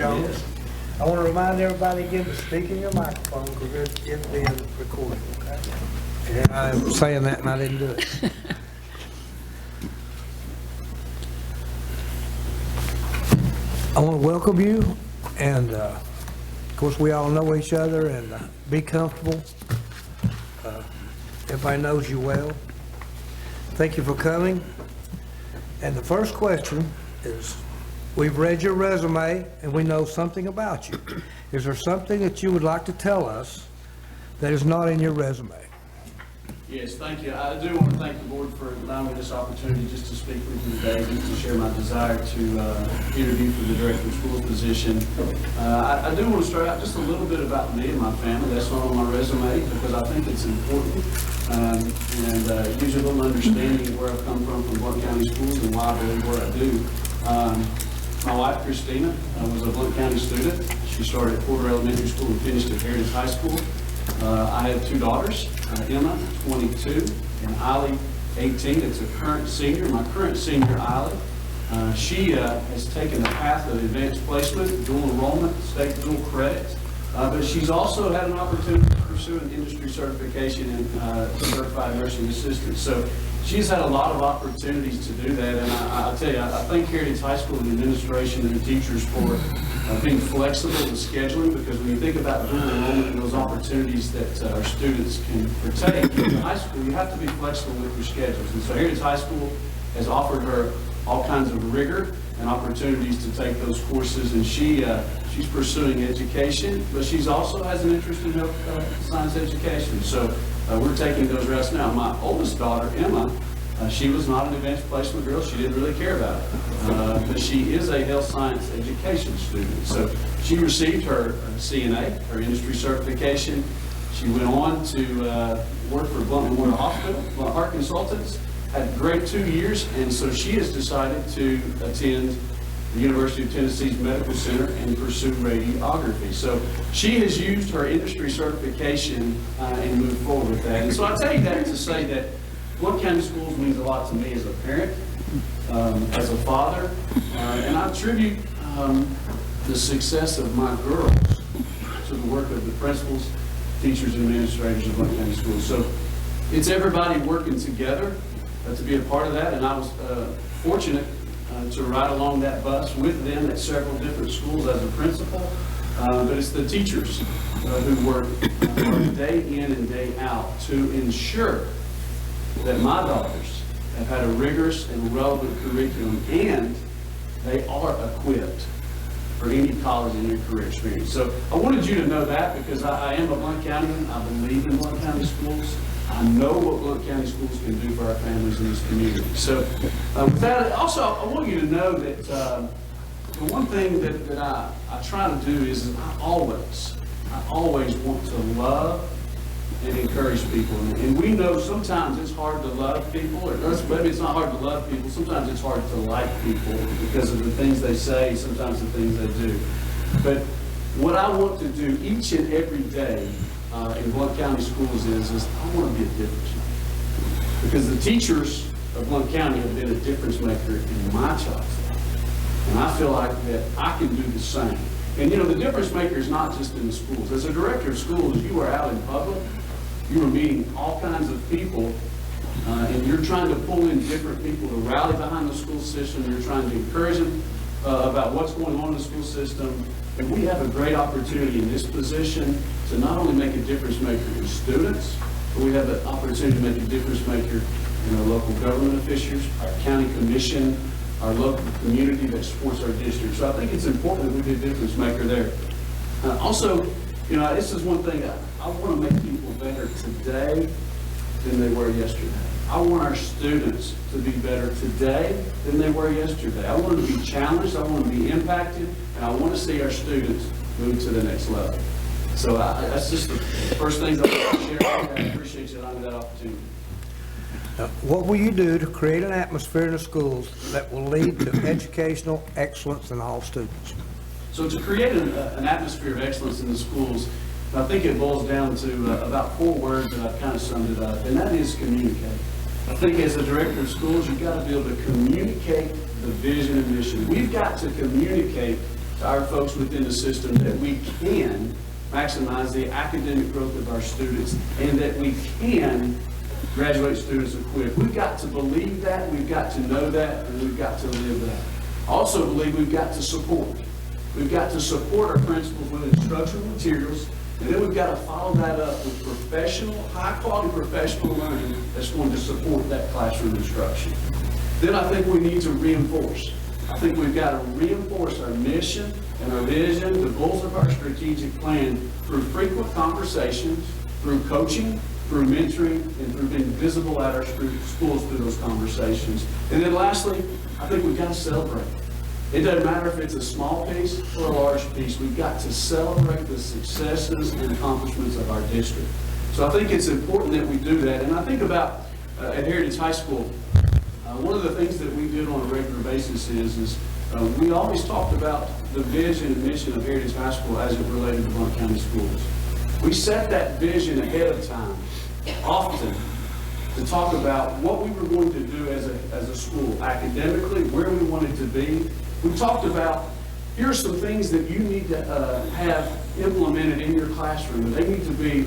Jones. Yes. I want to remind everybody again to speak in your microphone because it's being recorded, okay? And I'm saying that and I didn't do it. I want to welcome you, and of course we all know each other, and be comfortable. Everybody knows you well. Thank you for coming. And the first question is, we've read your resume and we know something about you. Is there something that you would like to tell us that is not in your resume? Yes, thank you. I do want to thank the board for allowing me this opportunity just to speak with you today, just to share my desire to interview for the director of schools position. I do want to start out just a little bit about me and my family. That's not on my resume because I think it's important and gives you a little understanding of where I've come from Blount County Schools and why I believe what I do. My wife, Christina, was a Blount County student. She started at Porter Elementary School and finished at Heritage High School. I have two daughters, Emma, 22, and Eiley, 18. It's a current senior. My current senior, Eiley, she has taken the path of advanced placement, dual enrollment, state dual credit, but she's also had an opportunity to pursue an industry certification in certified nursing assistant. So she's had a lot of opportunities to do that, and I'll tell you, I thank Heritage High School and the administration and the teachers for being flexible with scheduling, because when you think about dual enrollment and those opportunities that our students can partake in high school, you have to be flexible with your schedules. And so Heritage High School has offered her all kinds of rigor and opportunities to take those courses, and she's pursuing education, but she's also has an interest in health science education. So we're taking those routes now. My oldest daughter, Emma, she was not an advanced placement girl. She didn't really care about it, but she is a health science education student. So she received her CNA, her industry certification. She went on to work for Blount Memorial Hospital, Blount Heart Consultants, had a great 2 years, and so she has decided to attend the University of Tennessee's Medical Center and pursue radiography. So she has used her industry certification and moved forward with that. And so I tell you that to say that Blount County Schools means a lot to me as a parent, as a father, and I attribute the success of my girls to the work of the principals, teachers, and administrators of Blount County Schools. So it's everybody working together to be a part of that, and I was fortunate to ride along that bus with them at several different schools as a principal, but it's the teachers who work day in and day out to ensure that my daughters have had a rigorous and relevant curriculum, and they are equipped for any college and any career experience. So I wanted you to know that, because I am a Blount Countyman. I believe in Blount County Schools. I know what Blount County Schools can do for our families in this community. So with that, also I want you to know that the one thing that I try to do is I always want to love and encourage people. And we know sometimes it's hard to love people, or maybe it's not hard to love people, sometimes it's hard to like people because of the things they say, sometimes the things they do. But what I want to do each and every day in Blount County Schools is I want to be a difference maker. Because the teachers of Blount County have been a difference maker in my child's life. And I feel like that I can do the same. And you know, the difference maker is not just in the schools. As a director of schools, you are out in public, you are meeting all kinds of people, and you're trying to pull in different people to rally behind the school system. You're trying to encourage them about what's going on in the school system. And we have a great opportunity in this position to not only make a difference maker in students, but we have an opportunity to make a difference maker in our local government officials, our county commission, our local community that supports our district. So I think it's important that we be a difference maker there. Also, you know, this is one thing, I want to make people better today than they were yesterday. I want our students to be better today than they were yesterday. I want them to be challenged, I want them to be impacted, and I want to see our students move to the next level. So that's just the first things I want to share. I appreciate you allowing me that opportunity. What will you do to create an atmosphere in the schools that will lead to educational excellence in all students? So to create an atmosphere of excellence in the schools, I think it boils down to about 4 words, and I've kind of summed it up, and that is communicate. I think as a director of schools, you've got to be able to communicate the vision and mission. We've got to communicate to our folks within the system that we can maximize the academic growth of our students and that we can graduate students equipped. We've got to believe that, we've got to know that, and we've got to live that. I also believe we've got to support. We've got to support our principals with instructional materials, and then we've got to follow that up with professional, high-quality professional learning that's going to support that classroom instruction. Then I think we need to reinforce. I think we've got to reinforce our mission and our vision, the goals of our strategic plan through frequent conversations, through coaching, through mentoring, and through being visible at our schools through those conversations. And then lastly, I think we've got to celebrate. It doesn't matter if it's a small piece or a large piece. We've got to celebrate the successes and accomplishments of our district. So I think it's important that we do that. And I think about at Heritage High School, one of the things that we did on a regular basis is we always talked about the vision and mission of Heritage High School as it related to Blount County schools. We set that vision ahead of time, often, to talk about what we were going to do as a school, academically, where we wanted to be. We talked about, here are some things that you need to have implemented in your classroom, and they need to be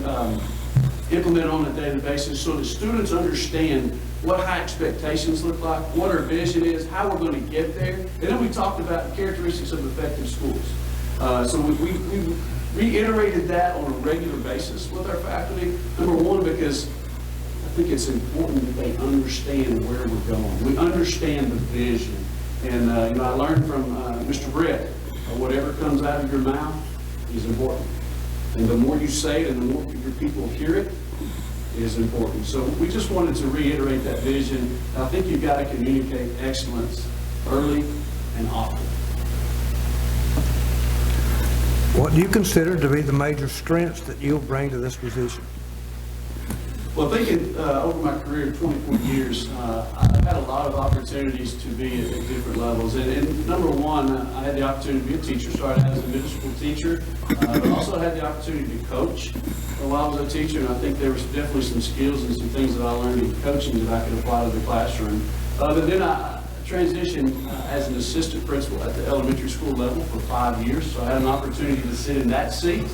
implemented on a daily basis so that students understand what high expectations look like, what our vision is, how we're going to get there. And then we talked about the characteristics of effective schools. So we reiterated that on a regular basis with our faculty. Number one, because I think it's important that they understand where we're going. We understand the vision. And I learned from Mr. Brett, whatever comes out of your mouth is important. And the more you say it and the more your people hear it is important. So we just wanted to reiterate that vision. I think you've got to communicate excellence early and often. What do you consider to be the major strengths that you'll bring to this position? Well, thinking over my career of 24 years, I've had a lot of opportunities to be at different levels. And number one, I had the opportunity to be a teacher. Started as a middle school teacher, but also had the opportunity to coach while I was a teacher. And I think there was definitely some skills and some things that I learned in coaching that I could apply to the classroom. But then I transitioned as an assistant principal at the elementary school level for 5 years. So I had an opportunity to sit in that seat,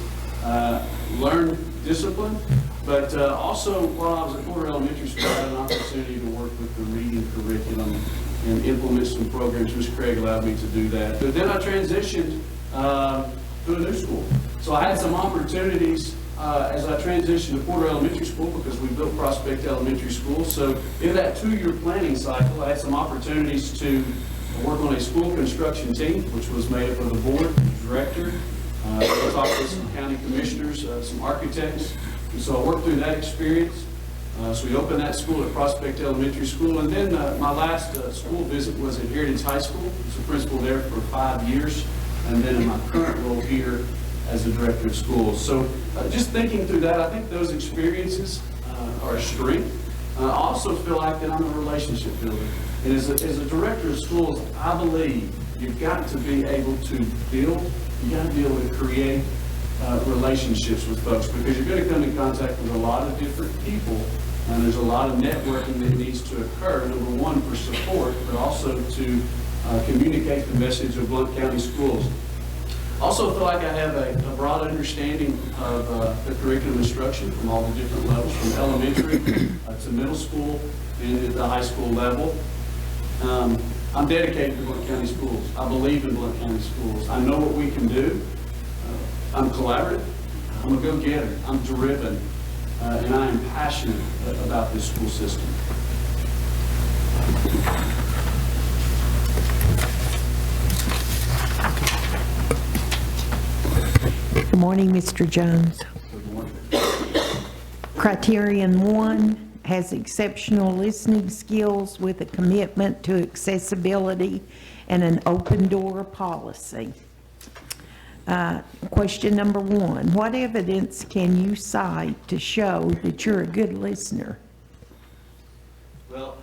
learn discipline. But also, while I was at Porter Elementary School, I had an opportunity to work with the reading curriculum and implement some programs. Ms. Craig allowed me to do that. But then I transitioned to a new school. So I had some opportunities as I transitioned to Porter Elementary School because we built Prospect Elementary School. So in that 2-year planning cycle, I had some opportunities to work on a school construction team, which was made up of the board, the director, I talked with some county commissioners, some architects. And so I worked through that experience. So we opened that school at Prospect Elementary School. And then my last school visit was at Heritage High School. I was a principal there for 5 years. And then in my current role here as the director of schools. So just thinking through that, I think those experiences are a strength. I also feel like that I'm a relationship builder. And as a director of schools, I believe you've got to be able to build, you've got to be able to create relationships with folks, because you're going to come in contact with a lot of different people, and there's a lot of networking that needs to occur, number one, for support, but also to communicate the message of Blount County schools. Also feel like I have a broad understanding of the curriculum instruction from all the different levels, from elementary to middle school and at the high school level. I'm dedicated to Blount County schools. I believe in Blount County schools. I know what we can do. I'm collaborative, I'm a go-getter, I'm driven, and I am passionate about this school system. Good morning, Mr. Jones. Good morning. Criterion 1 has exceptional listening skills with a commitment to accessibility and an open door policy. Question number 1, what evidence can you cite to show that you're a good listener? Well,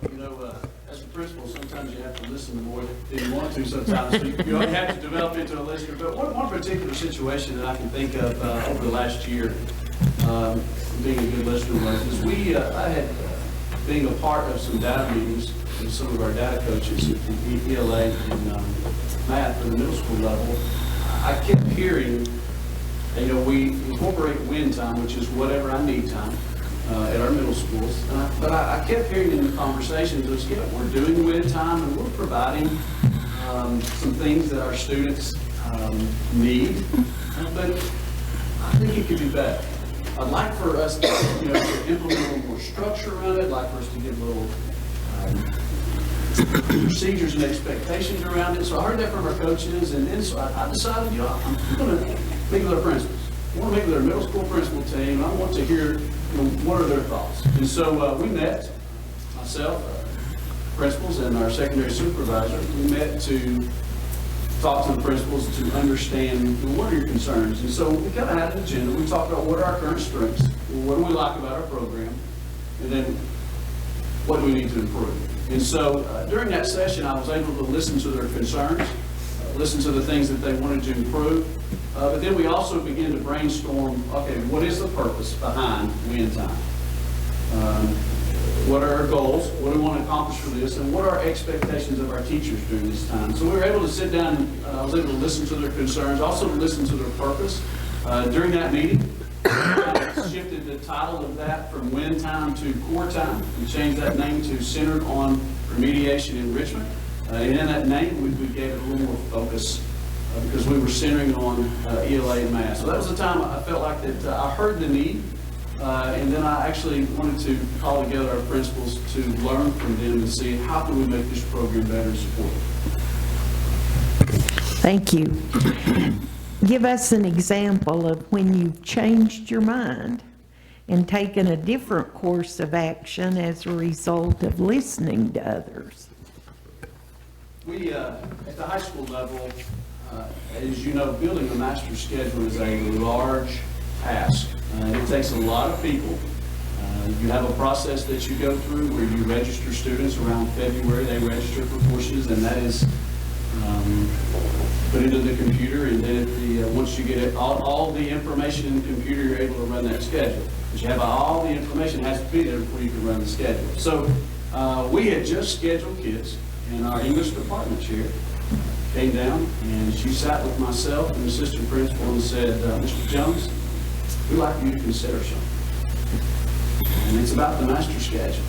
as a principal, sometimes you have to listen more than you want to sometimes. You only have to develop into a listener. But one particular situation that I can think of over the last year, being a good listener was, I had, being a part of some data meetings with some of our data coaches, ELA and math for the middle school level, I kept hearing, we incorporate win time, which is whatever I need time at our middle schools. But I kept hearing in the conversations, we're doing win time and we're providing some things that our students need, but I think it could be better. I'd like for us to, to implement a little more structure around it. I'd like for us to get a little procedures and expectations around it. So I heard that from our coaches, and then so I decided, I'm going to meet with our principals. I want to meet with our middle school principal team. I want to hear, what are their thoughts. And so we met, myself, principals, and our secondary supervisor. We met to talk to the principals to understand what are your concerns. And so we kind of had an agenda. We talked about what are our current strengths, what do we like about our program, and then what do we need to improve. And so during that session, I was able to listen to their concerns, listen to the things that they wanted to improve. But then we also began to brainstorm, okay, what is the purpose behind win time? What are our goals? What do we want to accomplish for this? And what are our expectations of our teachers during this time? So we were able to sit down and I was able to listen to their concerns, also to listen to their purpose. During that meeting, we shifted the title of that from win time to core time. We changed that name to Centered on Remediation Enrichment. And in that name, we gave it a little more focus because we were centering on ELA and math. So that was the time I felt like that I heard the need. And then I actually wanted to call together our principals to learn from them and see how can we make this program better and support it. Thank you. Give us an example of when you've changed your mind and taken a different course of action as a result of listening to others. We, at the high school level, as you know, building a master schedule is a large task. It takes a lot of people. You have a process that you go through where you register students around February. They register for courses, and that is put into the computer. And then once you get it, all the information in the computer, you're able to run that schedule. But you have all the information has to be there before you can run the schedule. So we had just scheduled kids, and our English department chair came down, and she sat with myself and the assistant principal and said, Mr. Jones, we'd like you to consider something. And it's about the master schedule.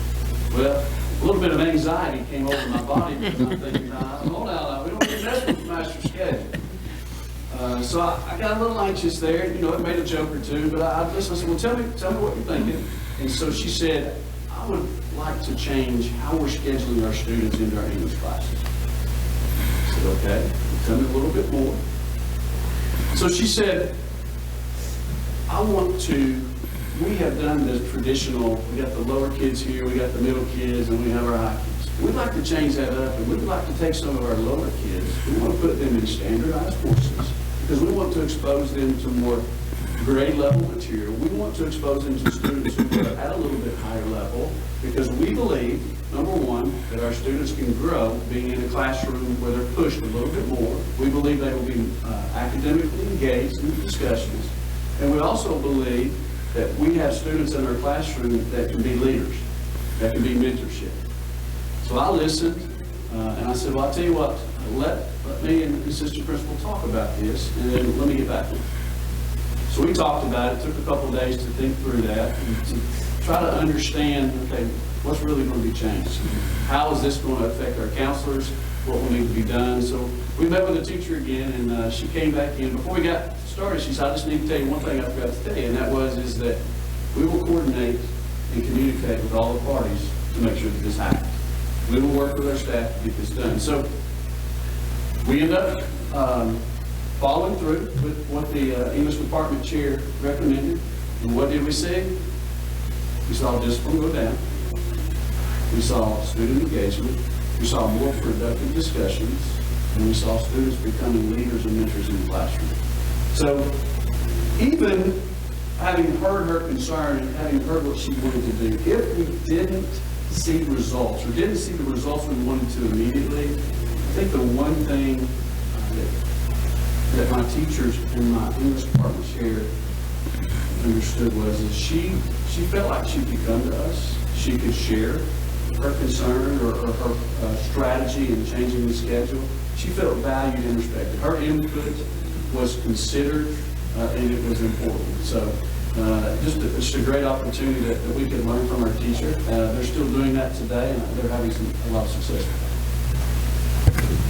Well, a little bit of anxiety came over my body because I'm thinking, hold on, we don't need to mess with the master schedule. So I got a little anxious there. It made a joke or two, but I listened. I said, well, tell me what you're thinking. And so she said, I would like to change how we're scheduling our students into our English classes. I said, okay, tell me a little bit more. So she said, we have done the traditional, we got the lower kids here, we got the middle kids, and we have our high kids. We'd like to change that up, and we'd like to take some of our lower kids. We want to put them in standardized courses because we want to expose them to more grade level material. We want to expose them to students who are at a little bit higher level because we believe, number one, that our students can grow being in a classroom where they're pushed a little bit more. We believe they will be academically engaged in discussions. And we also believe that we have students in our classroom that can be leaders, that can be mentorship. So I listened, and I said, well, I'll tell you what, let me and the assistant principal talk about this, and then let me get back to you. So we talked about it, took a couple of days to think through that, and to try to understand, okay, what's really going to be changed? How is this going to affect our counselors? What will need to be done? So we met with the teacher again, and she came back in. Before we got started, she said, I just need to tell you one thing I forgot to tell you, and that is that we will coordinate and communicate with all the parties to make sure that this happens. We will work with our staff to get this done. So we end up following through with what the English department chair recommended. And what did we see? We saw discipline go down. We saw student engagement. We saw more productive discussions. And we saw students becoming leaders and mentors in the classroom. So even having heard her concern and having heard what she wanted to do, if we didn't see results or didn't see the results we wanted to immediately, I think the one thing that my teachers and my English department chair understood was that she felt like she could come to us, she could share her concern or her strategy in changing the schedule. She felt valued and respected. Her input was considered and it was important. So just a great opportunity that we could learn from our teacher. They're still doing that today, and they're having a lot of success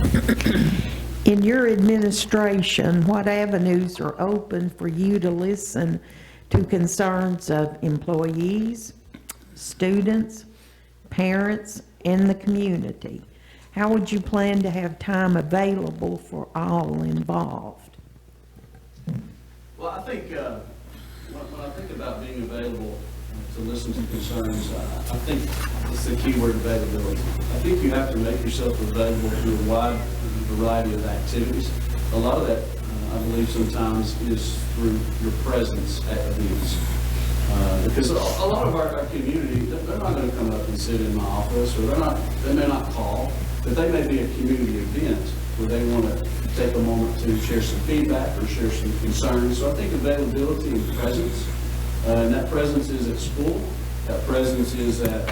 with that. In your administration, what avenues are open for you to listen to concerns of employees, students, parents, and the community? How would you plan to have time available for all involved? Well, I think when I think about being available to listen to concerns, I think it's the key word, availability. I think you have to make yourself available to a wide variety of activities. A lot of that, I believe, sometimes is through your presence at events. Because a lot of our community, they're not going to come up and sit in my office, or they may not call, but they may be a community event where they want to take a moment to share some feedback or share some concerns. So I think availability and presence, and that presence is at school. That presence is at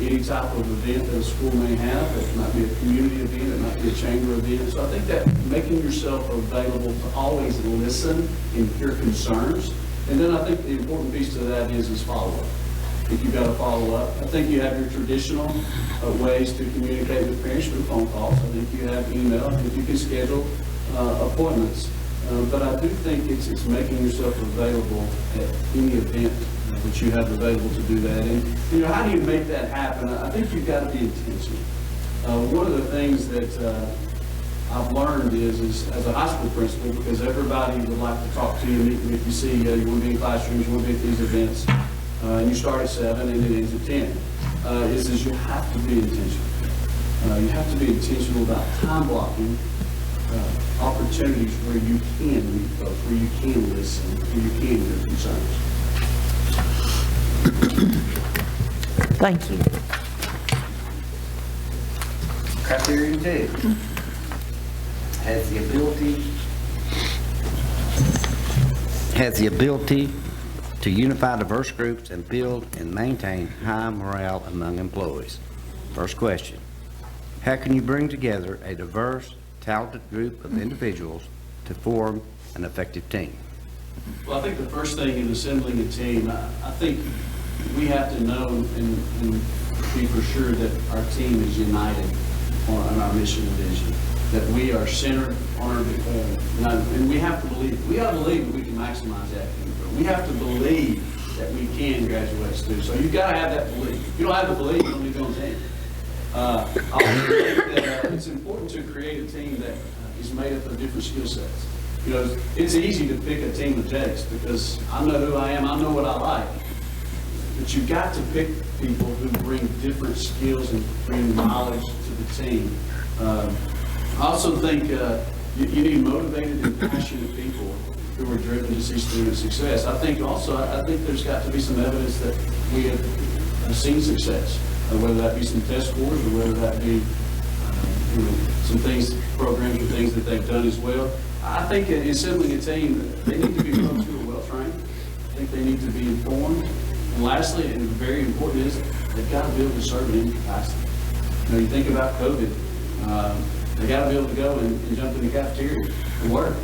any type of event that a school may have. It might be a community event, it might be a chamber event. So I think that making yourself available to always listen and hear concerns. And then I think the important piece to that is follow-up. I think you've got to follow up. I think you have your traditional ways to communicate with parents through phone calls. I think you have email. I think you can schedule appointments. But I do think it's making yourself available at any event that you have available to do that. And, you know, how do you make that happen? I think you've got to be intentional. One of the things that I've learned is as a high school principal, because everybody would like to talk to you, meet with you, see you, you want to be in classrooms, you want to be at these events, and you start at 7 and it ends at 10, is you have to be intentional. You have to be intentional about time blocking opportunities where you can meet folks, where you can listen, where you can hear concerns. Thank you. Criterion 2 has the ability to unify diverse groups and build and maintain high morale among employees. First question, how can you bring together a diverse, talented group of individuals to form an effective team? Well, I think the first thing in assembling a team, I think we have to know and be for sure that our team is united on our mission and vision, that we are centered on our and we have to believe that we can maximize that. We have to believe that we can graduate students. So you've got to have that belief. If you don't have the belief, you don't need to go on team. I also think that it's important to create a team that is made up of different skill sets. You know, it's easy to pick a team of Jakes because I know who I am, I know what I like. But you've got to pick people who bring different skills and bring knowledge to the team. I also think you need motivated and passionate people who are driven to see student success. I think there's got to be some evidence that we have seen success, whether that be some test scores or whether that be some things, programs or things that they've done as well. I think in assembling a team, they need to be folks who are well-trained. I think they need to be informed. And lastly, and very important, is they've got to be able to serve in any capacity. You know, you think about COVID, they got to be able to go and jump in the cafeteria and work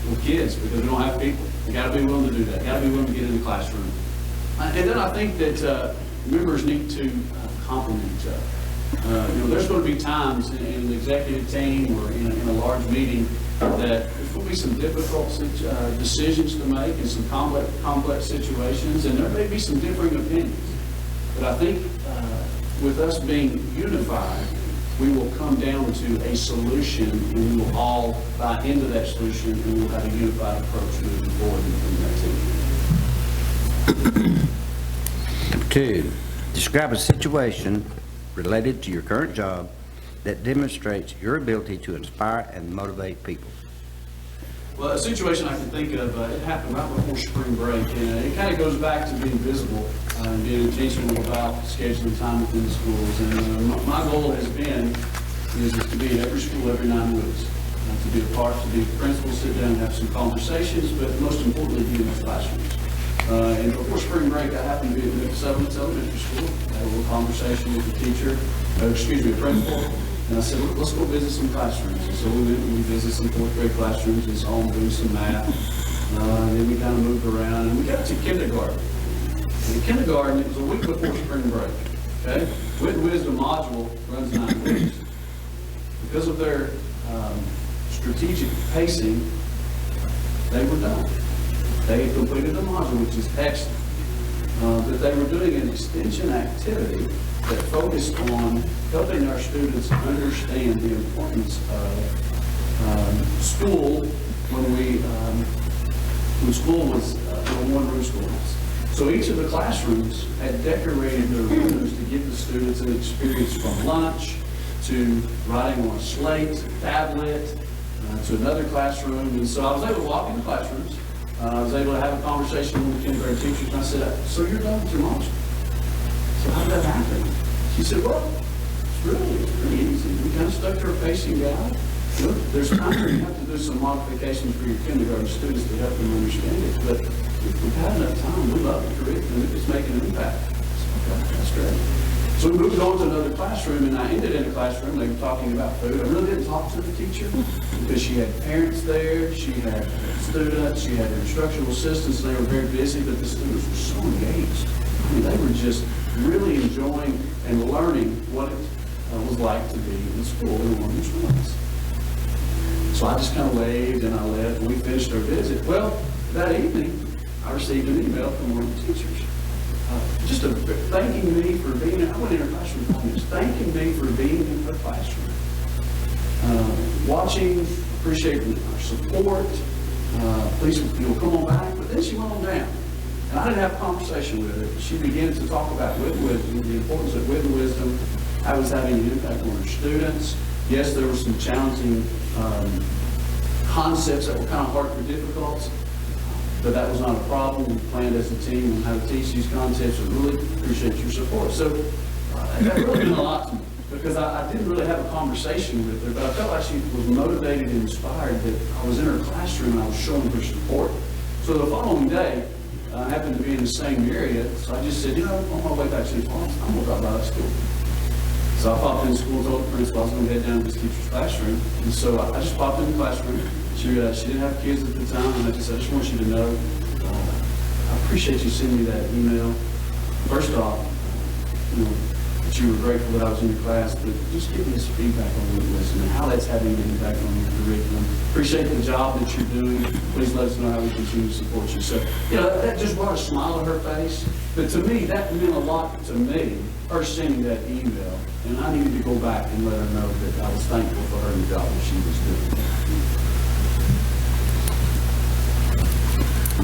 with kids because we don't have people. They got to be willing to do that. Got to be willing to get in the classroom. And then I think that members need to complement each other. You know, there's going to be times in an executive team or in a large meeting that there's going to be some difficult decisions to make and some complex situations, and there may be some differing opinions. But I think with us being unified, we will come down to a solution, and we will all buy into that solution, and we will have a unified approach moving forward in that team. Number 2, describe a situation related to your current job that demonstrates your ability to inspire and motivate people. Well, a situation I can think of, it happened right before spring break, and it kind of goes back to being visible and being intentional about scheduling time within the schools. And my goal has been is to be in every school every 9 weeks, to be a part, to be a principal, sit down and have some conversations, but most importantly, be in those classrooms. And before spring break, I happened to be at Settlements Elementary School. I had a little conversation with the teacher, a principal, And I said, let's go visit some classrooms. And so we went and we visited some fourth grade classrooms and saw them doing some math. And then we kind of moved around and we got to kindergarten. In kindergarten, it was a week before spring break. Okay? Wit and Wisdom module runs 9 weeks. Because of their strategic pacing, they were done. They had completed the module, which is excellent. But they were doing an extension activity that focused on helping our students understand the importance of school when school was a one-room schoolhouse. So each of the classrooms had decorated their rooms to give the students an experience from lunch to writing on a slate, tablet, to another classroom. And so I was able to walk into classrooms. I was able to have a conversation with the kindergarten teachers, and I said, so you're done with your module? So how did that happen? She said, well, it's pretty easy. We kind of stuck to our pacing guide. Look, there's times where you have to do some modifications for your kindergarten students to help them understand it, but if we've had enough time, we love the curriculum, it's making an impact. So, okay, that's great. So we moved on to another classroom, and I ended in a classroom. They were talking about food. I really didn't talk to the teacher because she had parents there, she had students, she had instructional assistants. They were very busy, but the students were so engaged. I mean, they were just really enjoying and learning what it was like to be in school in one of these rooms. So I just kind of waved and I left, and we finished our visit. Well, that evening, I received an email from one of the teachers. Just thanking me for being, I went in her classroom, just thanking me for being in her classroom. Watching, appreciating our support, please, come on back. But then she went on down. And I didn't have a conversation with her. She began to talk about wit and wisdom, the importance of wit and wisdom, how it was having an impact on her students. Yes, there were some challenging concepts that were kind of hard for difficult. But that was not a problem. We planned as a team on how to teach these concepts, and really appreciate your support. So that really meant a lot to me because I didn't really have a conversation with her, but I felt like she was motivated and inspired that I was in her classroom and I was showing her support. So the following day, I happened to be in the same area, so I just said, on my way back to the farm, I'm going to drop by that school. So I popped in school and told the principal I was going to head down to this teacher's classroom. And so I just popped in the classroom. She didn't have kids at the time, and I just want you to know, I appreciate you sending me that email. First off, that you were grateful that I was in your class, but just give me some feedback on what it was and how that's having an impact on your curriculum. Appreciate the job that you're doing. Please let us know how we continue to support you. So, that just brought a smile on her face. But to me, that meant a lot to me, her sending that email. And I needed to go back and let her know that I was thankful for her and the job that she was doing.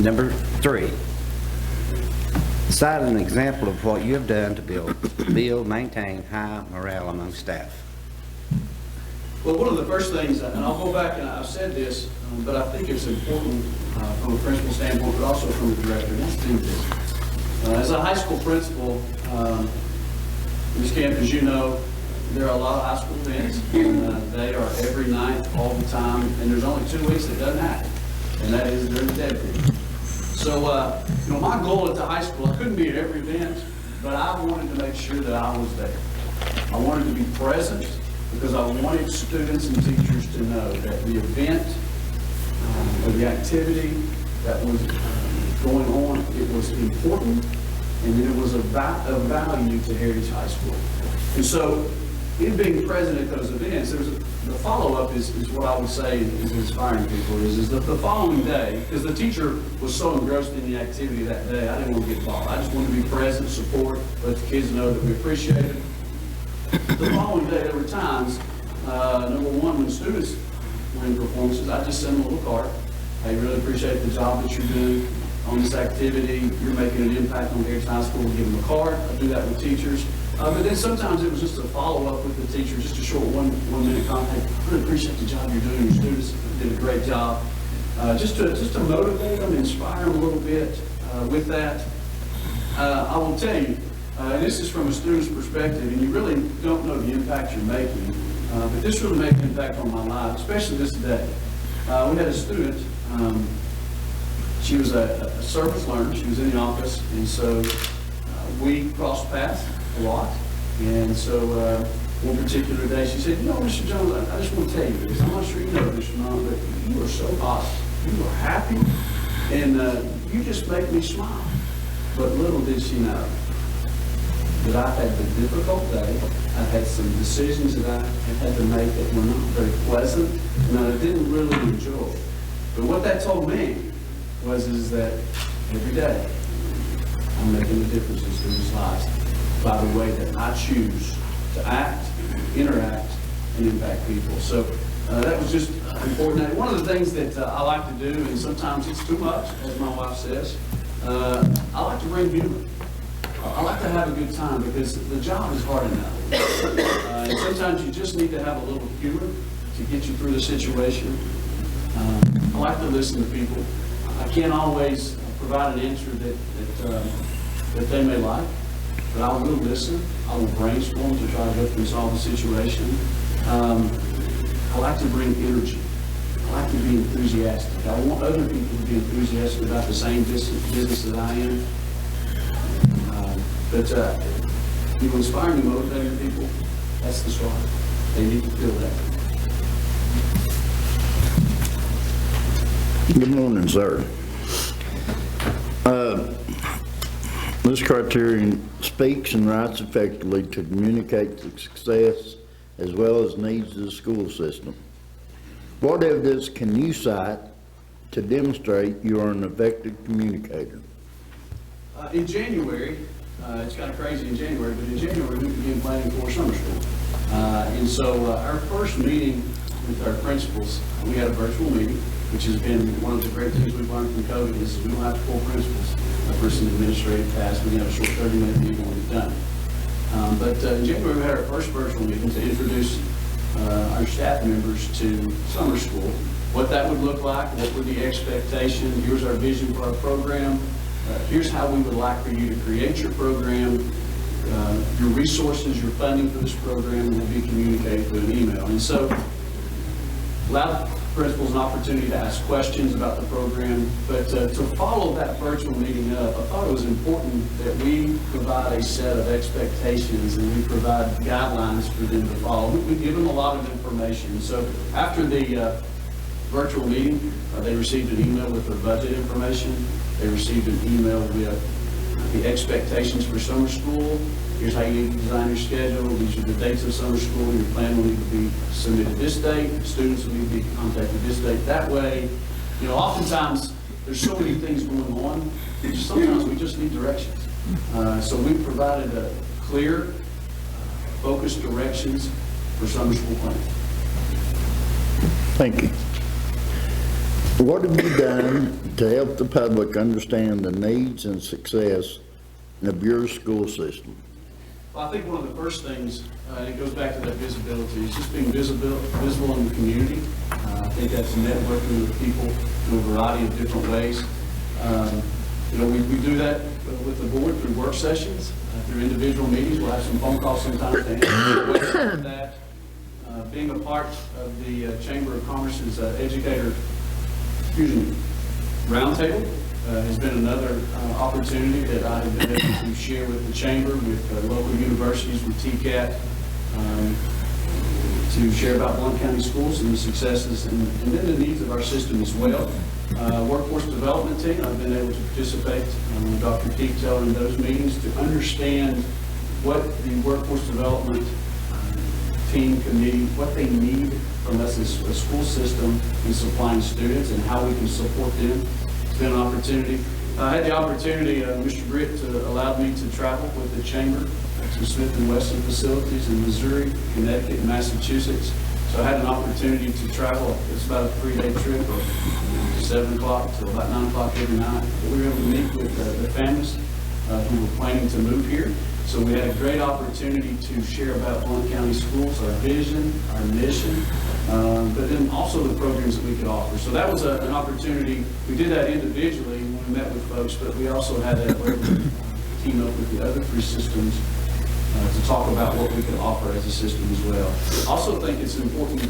Number 3, cite an example of what you have done to build, maintain high morale among staff. Well, one of the first things, and I'll go back and I've said this, but I think it's important from a principal standpoint, but also from the director, and that's do this. As a high school principal, Ms. Camp, as you know, there are a lot of high school events, and they are every night, all the time, and there's only 2 weeks that doesn't happen, and that is during the dead period. So, my goal at the high school, I couldn't be at every event, but I wanted to make sure that I was there. I wanted to be present because I wanted students and teachers to know that the event or the activity that was going on, it was important and that it was of value to Heritage High School. And so, in being present at those events, the follow-up is what I would say is inspiring people is the following day, because the teacher was so engrossed in the activity that day, I didn't want to get involved. I just wanted to be present, support, let the kids know that we appreciate it. The following day, there were times, number one, when students were in performances, I just send them a little card. I really appreciate the job that you're doing on this activity. You're making an impact on Heritage High School. We give them a card. I do that with teachers. But then sometimes it was just a follow-up with the teacher, just a short one-minute contact. I really appreciate the job you're doing. Your students did a great job. Just to motivate them, inspire them a little bit with that. I will tell you, and this is from a student's perspective, and you really don't know the impact you're making, but this really made an impact on my life, especially this day. We had a student, she was a service learner, she was in the office, and so we crossed paths a lot, and so one particular day, she said, you know, Mr. Jones, I just want to tell you this. I'm not sure you know this or not, but you are so positive. You are happy, and you just make me smile. But little did she know that I had the difficult day. I had some decisions that I had to make that were not very pleasant, and I didn't really enjoy. But what that told me is that every day I'm making a difference in students' lives by the way that I choose to act, interact, and impact people. So that was just important. One of the things that I like to do, and sometimes it's too much, as my wife says, I like to bring humor. I like to have a good time because the job is hard enough. And sometimes you just need to have a little humor to get you through the situation. I like to listen to people. I can't always provide an answer that they may like, but I will listen. I will brainstorm to try to help them solve the situation. I like to bring energy. I like to be enthusiastic. I want other people to be enthusiastic about the same business that I am. But you inspiring and motivating people, that's the start. They need to feel that. Good morning, sir. This criterion speaks and writes effectively to communicate the success as well as needs of the school system. What evidence can you cite to demonstrate you are an effective communicator? In January, it's kind of crazy in January, but in January we began planning for summer school. And so our first meeting with our principals, we had a virtual meeting, which has been one of the great things we've learned from COVID is we don't have to pull principals for some administrative tasks. We can have a short 30-minute meeting when we're done. But in January we had our first virtual meeting to introduce our staff members to summer school, what that would look like, what were the expectations, here's our vision for our program, here's how we would like for you to create your program, your resources, your funding for this program will be communicated through an email. And so allow principals an opportunity to ask questions about the program, but to follow that virtual meeting up, I thought it was important that we provide a set of expectations and we provide guidelines for them to follow. We give them a lot of information. So after the virtual meeting, they received an email with their budget information. They received an email with the expectations for summer school. Here's how you need to design your schedule. These are the dates of summer school. Your plan will need to be submitted this date. Students will need to be contacted this date. That way, you know, oftentimes there's so many things going on. Sometimes we just need directions. So we provided a clear, focused directions for summer school planning. Thank you. What have you done to help the public understand the needs and success of your school system? Well, I think one of the first things, and it goes back to that visibility, is just being visible in the community. I think that's networking with people in a variety of different ways. You know, we do that with the board through work sessions, through individual meetings. We'll have some phone calls sometimes to answer that. Being a part of the Chamber of Commerce's educator roundtable has been another opportunity that I have been able to share with the Chamber, with local universities, with TCAT, to share about Blount County schools and the successes and then the needs of our system as well. Workforce development team, I've been able to participate with Dr. Keith Taylor in those meetings to understand what the workforce development team committee, what they need from us as a school system in supplying students and how we can support them. It's been an opportunity. I had the opportunity, Mr. Britt allowed me to travel with the Chamber to Smith & Wesson facilities in Missouri, Connecticut, and Massachusetts. So I had an opportunity to travel. It's about a 3-day trip from 7 o'clock to about 9 o'clock every night. We were able to meet with the families who were planning to move here. So we had a great opportunity to share about Blount County schools, our vision, our mission, but then also the programs that we could offer. So that was an opportunity. We did that individually when we met with folks, but we also had that team up with the other 3 systems to talk about what we could offer as a system as well. I also think it's important,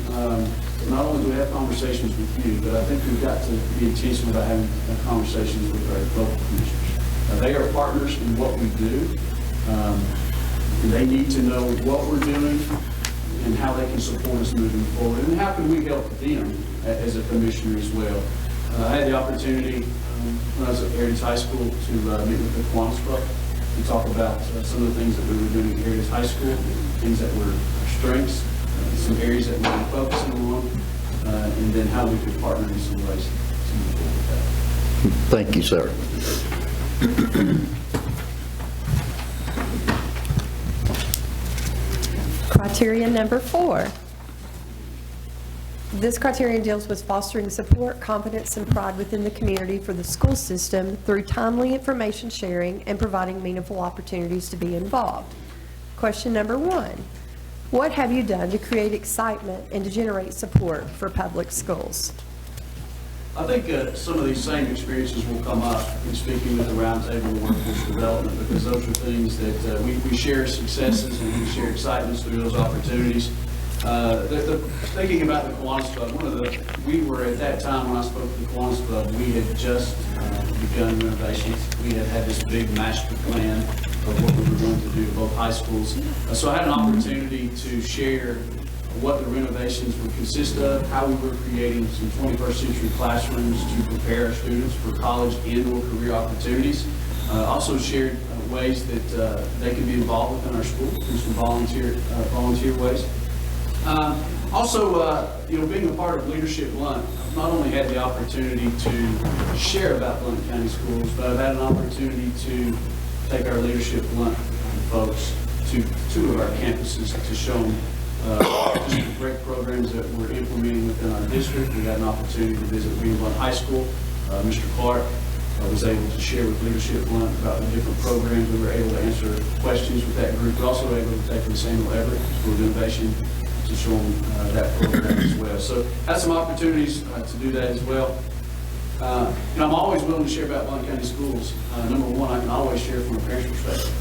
not only do we have conversations with you, but I think we've got to be intentional about having conversations with our local commissioners. They are partners in what we do. They need to know what we're doing, and how they can support us moving forward, and how can we help them as a commissioner as well. I had the opportunity when I was at Heritage High School to meet with the Kiwanis Club to talk about some of the things that we were doing at Heritage High School, things that were our strengths, some areas that we were focusing on, and then how we could partner in some ways to move forward with that. Thank you, sir. Criteria number 4. This criterion deals with fostering support, confidence, and pride within the community for the school system through timely information sharing and providing meaningful opportunities to be involved. Question number 1. What have you done to create excitement and to generate support for public schools? I think some of these same experiences will come up in speaking with the roundtable and workforce development, because those are things that we share successes and we share excitements through those opportunities. Thinking about the Kiwanis Club, we were at that time when I spoke to the Kiwanis Club, we had just begun renovations. We had had this big master plan of what we were going to do at both high schools. So I had an opportunity to share what the renovations would consist of, how we were creating some 21st century classrooms to prepare our students for college and/or career opportunities. Also shared ways that they can be involved within our school through some volunteer ways. Also, being a part of Leadership Blunt, I've not only had the opportunity to share about Blount County Schools, but I've had an opportunity to take our Leadership Blunt folks to 2 of our campuses to show them just the great programs that we're implementing within our district. We had an opportunity to visit Greenblunt High School. Mr. Clark was able to share with Leadership Blunt about the different programs. We were able to answer questions with that group. We're also able to take them to Samuel Everett School of Innovation to show them that program as well. So had some opportunities to do that as well. I'm always willing to share about Blount County Schools. Number one, I can always share from a parent's perspective.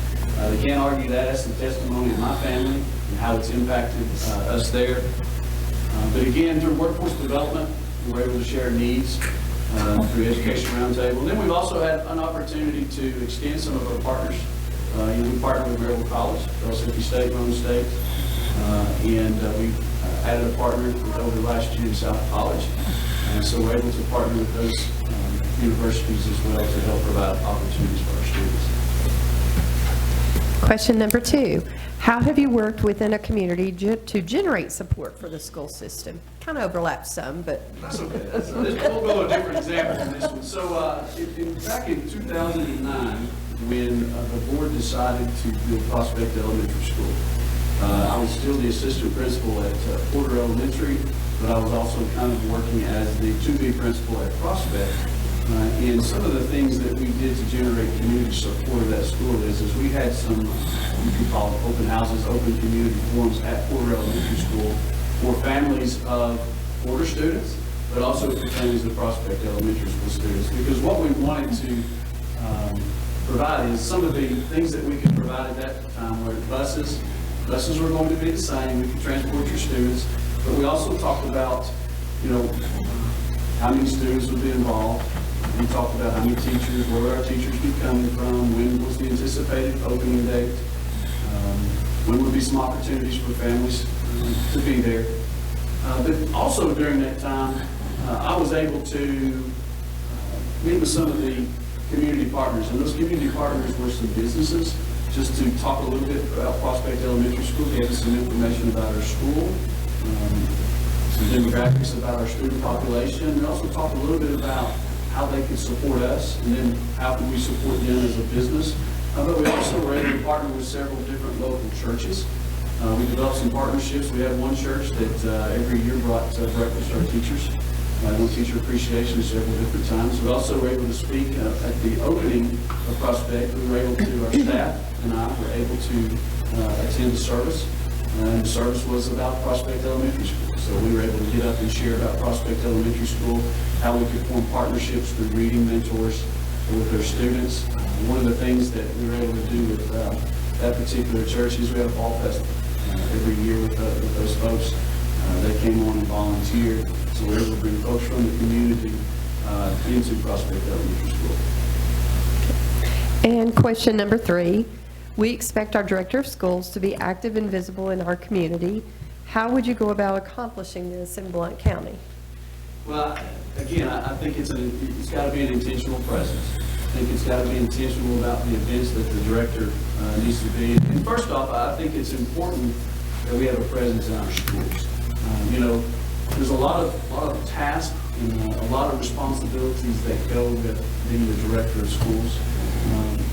They can't argue that. That's the testimony of my family and how it's impacted us there. But again, through workforce development, we're able to share needs through Education Roundtable. And then we've also had an opportunity to extend some of our partners. We partner with Maryville College, Mississippi State, Rome State, and we added a partner over the last year to South College. And so we're able to partner with those universities as well to help provide opportunities for our students. Question number 2. How have you worked within a community to generate support for the school system? Kind of overlaps some, but... That's okay. We'll go a different example from this one. So back in 2009, when the board decided to build Prospect Elementary School, I was still the assistant principal at Porter Elementary, but I was also kind of working as the to-be principal at Prospect. And some of the things that we did to generate community support of that school is we had some, you could call it open houses, open community forums at Porter Elementary School for families of Porter students, but also for families of Prospect Elementary School students. Because what we wanted to provide is some of the things that we could provide at that time were buses. Buses were going to be the same. We could transport your students, but we also talked about, how many students would be involved. We talked about how many teachers, where would our teachers be coming from, when was the anticipated opening date, when would be some opportunities for families to be there. But also during that time, I was able to meet with some of the community partners, and those community partners were some businesses, just to talk a little bit about Prospect Elementary School, gave us some information about our school, some demographics about our student population, and also talked a little bit about how they could support us, and then how can we support them as a business. But we also were able to partner with several different local churches. We developed some partnerships. We had one church that every year brought breakfast to our teachers. One teacher appreciation several different times. We also were able to speak at the opening of Prospect. We were able to, our staff and I were able to attend the service. And the service was about Prospect Elementary School. So we were able to get up and share about Prospect Elementary School, how we could form partnerships through reading mentors with their students. One of the things that we were able to do with that particular church is we had a fall festival every year with those folks. They came on and volunteered. So we were able to bring folks from the community into Prospect Elementary School. And question number 3. We expect our director of schools to be active and visible in our community. How would you go about accomplishing this in Blount County? Well, again, I think it's got to be an intentional presence. I think it's got to be intentional about the events that the director needs to be. And first off, I think it's important that we have a presence in our schools. You know, there's a lot of tasks and a lot of responsibilities that go with being the director of schools.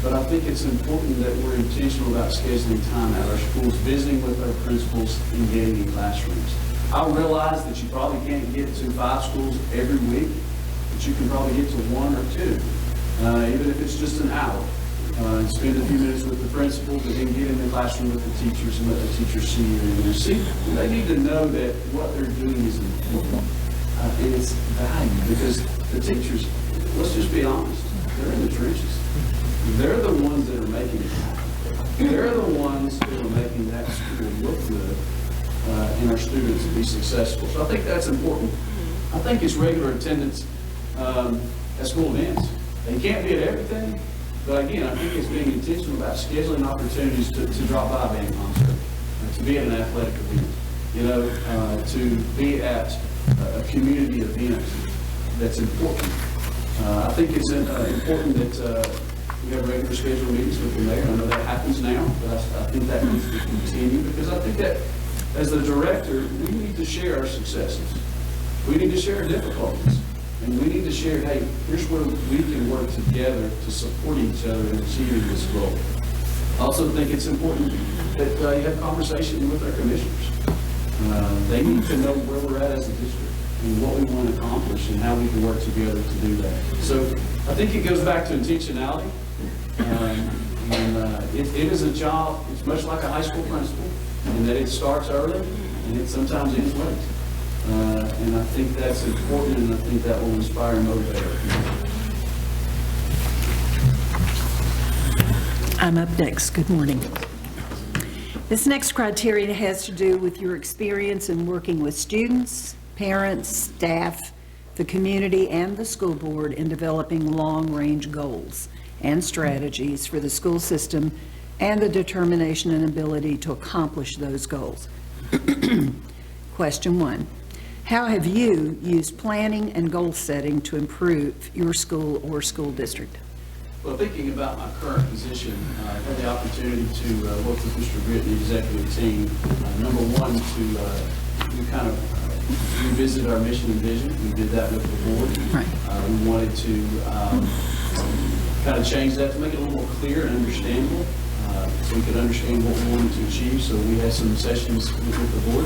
But I think it's important that we're intentional about scheduling time at our schools, visiting with our principals, and getting in classrooms. I realize that you probably can't get to 5 schools every week, but you can probably get to 1 or 2, even if it's just an hour. And spend a few minutes with the principals, and then get in the classroom with the teachers and let the teachers see you. And see, they need to know that what they're doing is important. And it's valued, because the teachers, let's just be honest, they're in the trenches. They're the ones that are making it happen. They're the ones who are making that school look good and our students be successful. So I think that's important. I think it's regular attendance at school events. They can't be at everything, but again, I think it's being intentional about scheduling opportunities to drop by a band concert, to be at an athletic event, you know, to be at a community event that's important. I think it's important that we have regular scheduled meetings with the mayor. I know that happens now, but I think that needs to continue, because I think that as the director, we need to share our successes. We need to share our difficulties. And we need to share, hey, here's where we can work together to support each other in achieving this goal. I also think it's important that you have conversation with our commissioners. They need to know where we're at as a district and what we want to accomplish and how we can work together to do that. So I think it goes back to intentionality. It is a job, it's much like a high school principal, in that it starts early and it sometimes ends late. And I think that's important, and I think that will inspire and motivate our people. I'm up next. Good morning. This next criteria has to do with your experience in working with students, parents, staff, the community, and the school board in developing long-range goals and strategies for the school system and the determination and ability to accomplish those goals. Question 1. How have you used planning and goal setting to improve your school or school district? Well, thinking about my current position, I had the opportunity to work with Mr. Britt and the executive team. Number one, to kind of revisit our mission and vision. We did that with the board. Right. We wanted to kind of change that to make it a little more clear and understandable, so we could understand what we wanted to achieve. So we had some sessions with the board.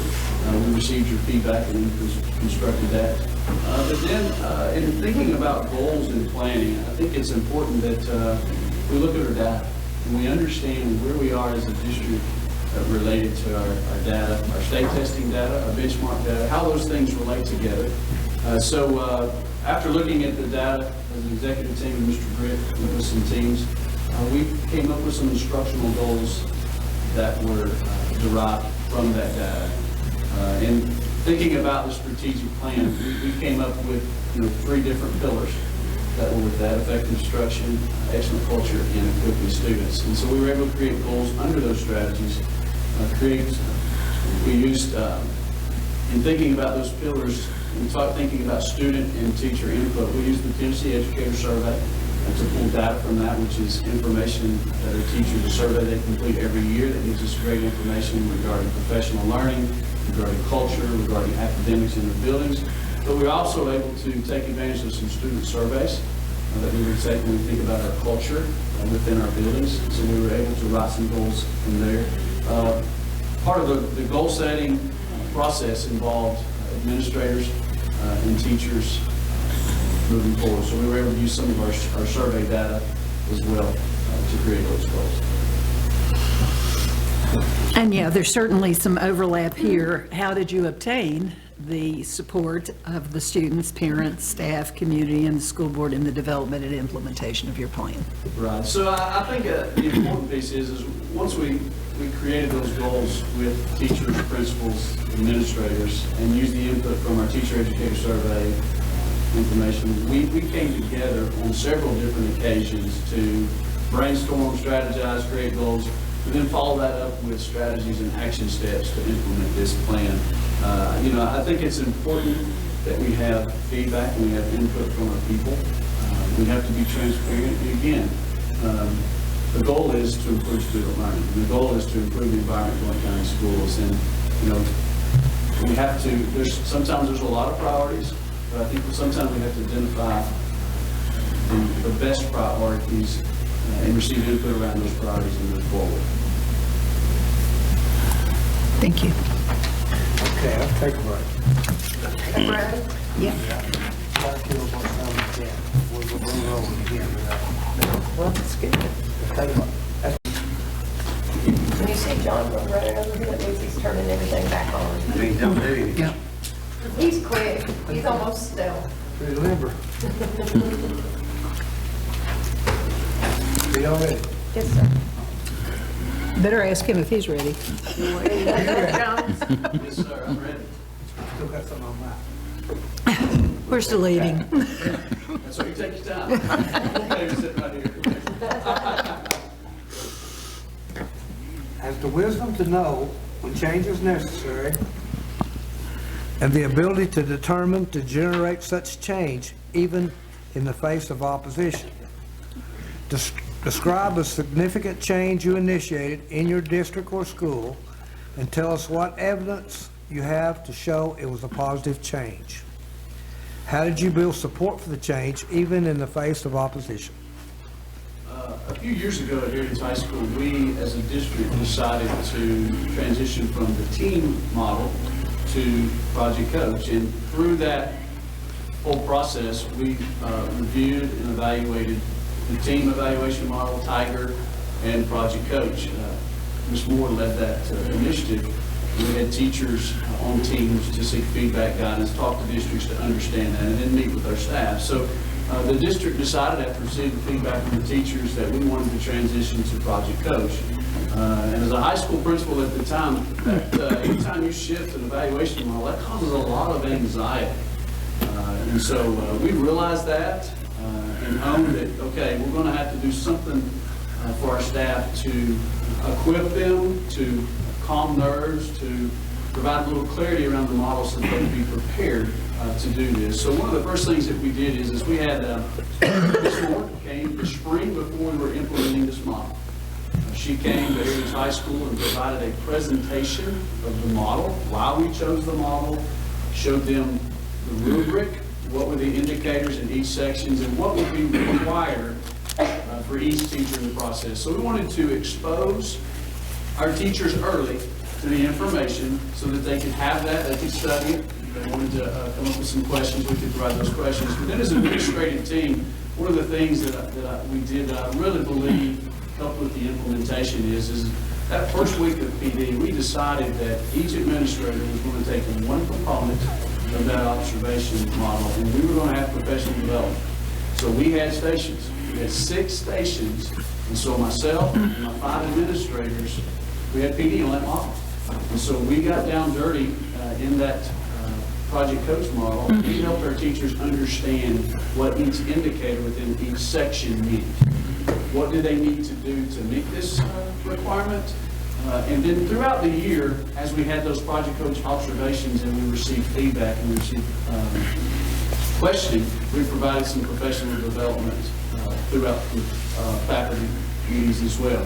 We received your feedback and we constructed that. But then in thinking about goals and planning, I think it's important that we look at our data and we understand where we are as a district related to our data, our state testing data, our benchmark data, how those things relate together. So after looking at the data as an executive team with Mr. Britt and with some teams, we came up with some instructional goals that were derived from that data. And thinking about the strategic plan, we came up with 3 different pillars that were with that: effective instruction, excellent culture, and equipping students. And so we were able to create goals under those strategies. We used, in thinking about those pillars, thinking about student and teacher input, we used the Tennessee Educator Survey to pull data from that, which is information that our teachers, a survey they complete every year that gives us great information regarding professional learning, regarding culture, regarding academics in the buildings. But we're also able to take advantage of some student surveys that we would take when we think about our culture within our buildings. So we were able to write some goals from there. Part of the goal setting process involved administrators and teachers moving forward. So we were able to use some of our survey data as well to create those goals. And yeah, there's certainly some overlap here. How did you obtain the support of the students, parents, staff, community, and the school board in the development and implementation of your plan? Right. So I think the important piece is once we created those goals with teachers, principals, administrators, and used the input from our teacher educator survey information, we came together on several different occasions to brainstorm, strategize, create goals. and then follow that up with strategies and action steps to implement this plan. I think it's important that we have feedback and we have input from our people. We have to be transparent. And again, the goal is to improve student learning. And the goal is to improve the environment in Gwinnett County schools. And, we have to, sometimes there's a lot of priorities, but I think sometimes we have to identify the best priorities and receive input around those priorities and move forward. Thank you. Okay, I'll take a break. Brad? Yeah. Try to kill what's on the agenda. We'll go over again. Well, that's good. Take a break. When you see John go running over here, that means he's turning everything back on. I mean, don't do anything. Yeah. He's quick. He's almost stealth. Remember. Be all ready. Yes, sir. Better ask him if he's ready. Yes, sir, I'm ready. Still got something on mine. We're still eating. That's why you take your time. Okay, we're sitting right here. Has the wisdom to know when change is necessary and the ability to determine to generate such change even in the face of opposition. Describe a significant change you initiated in your district or school and tell us what evidence you have to show it was a positive change. How did you build support for the change even in the face of opposition? A few years ago at Heritage High School, we as a district decided to transition from the team model to Project Coach. And through that whole process, we reviewed and evaluated the team evaluation model, Tiger, and Project Coach. Ms. Moore led that initiative. We had teachers on teams to seek feedback, guidance, talk to districts to understand that, and then meet with our staff. So the district decided after receiving feedback from the teachers that we wanted to transition to Project Coach. And as a high school principal at the time, anytime you shift an evaluation model, that causes a lot of anxiety. And so we realized that and owned that, okay, we're going to have to do something for our staff to equip them, to calm nerves, to provide a little clarity around the model so that they can be prepared to do this. So one of the first things that we did is we had Ms. Moore came the spring before we were implementing this model. She came to Heritage High School and provided a presentation of the model, why we chose the model, showed them the rubric, what were the indicators in each sections, and what would be required for each teacher in the process. So we wanted to expose our teachers early to the information so that they could have that, they could study it. If they wanted to come up with some questions, we could provide those questions. But then as an administrative team, one of the things that we did that I really believe helped with the implementation is that first week of PD, we decided that each administrator was going to take one component of that observation model, and we were going to have professional development. So we had stations. We had 6 stations, and so myself and my 5 administrators, we had PD on that model. And so we got down dirty in that Project Coach model. We helped our teachers understand what each indicator within each section meant. What do they need to do to meet this requirement? And then throughout the year, as we had those Project Coach observations and we received feedback and we received questioning, we provided some professional development throughout the faculty meetings as well.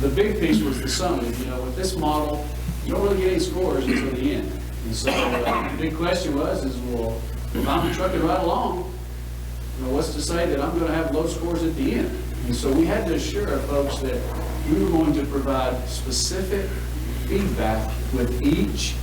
The big piece was the summit. With this model, you don't really get any scores until the end. And so the big question was, well, if I'm trucking right along, what's to say that I'm going to have low scores at the end? And so we had to assure our folks that we were going to provide specific feedback with each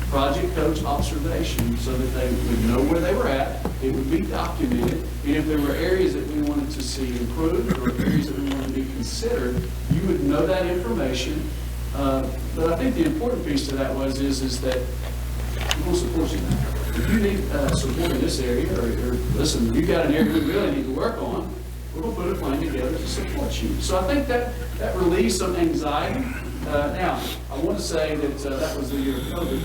Project Coach observation so that they would know where they were at, it would be documented, and if there were areas that we wanted to see improved or areas that we wanted to be considered, you would know that information. But I think the important piece to that is that we will support you. If you need support in this area, or listen, you've got an area we really need to work on, we're going to put a plan together to support you. So I think that relieves some anxiety. Now, I want to say that that was the year of COVID,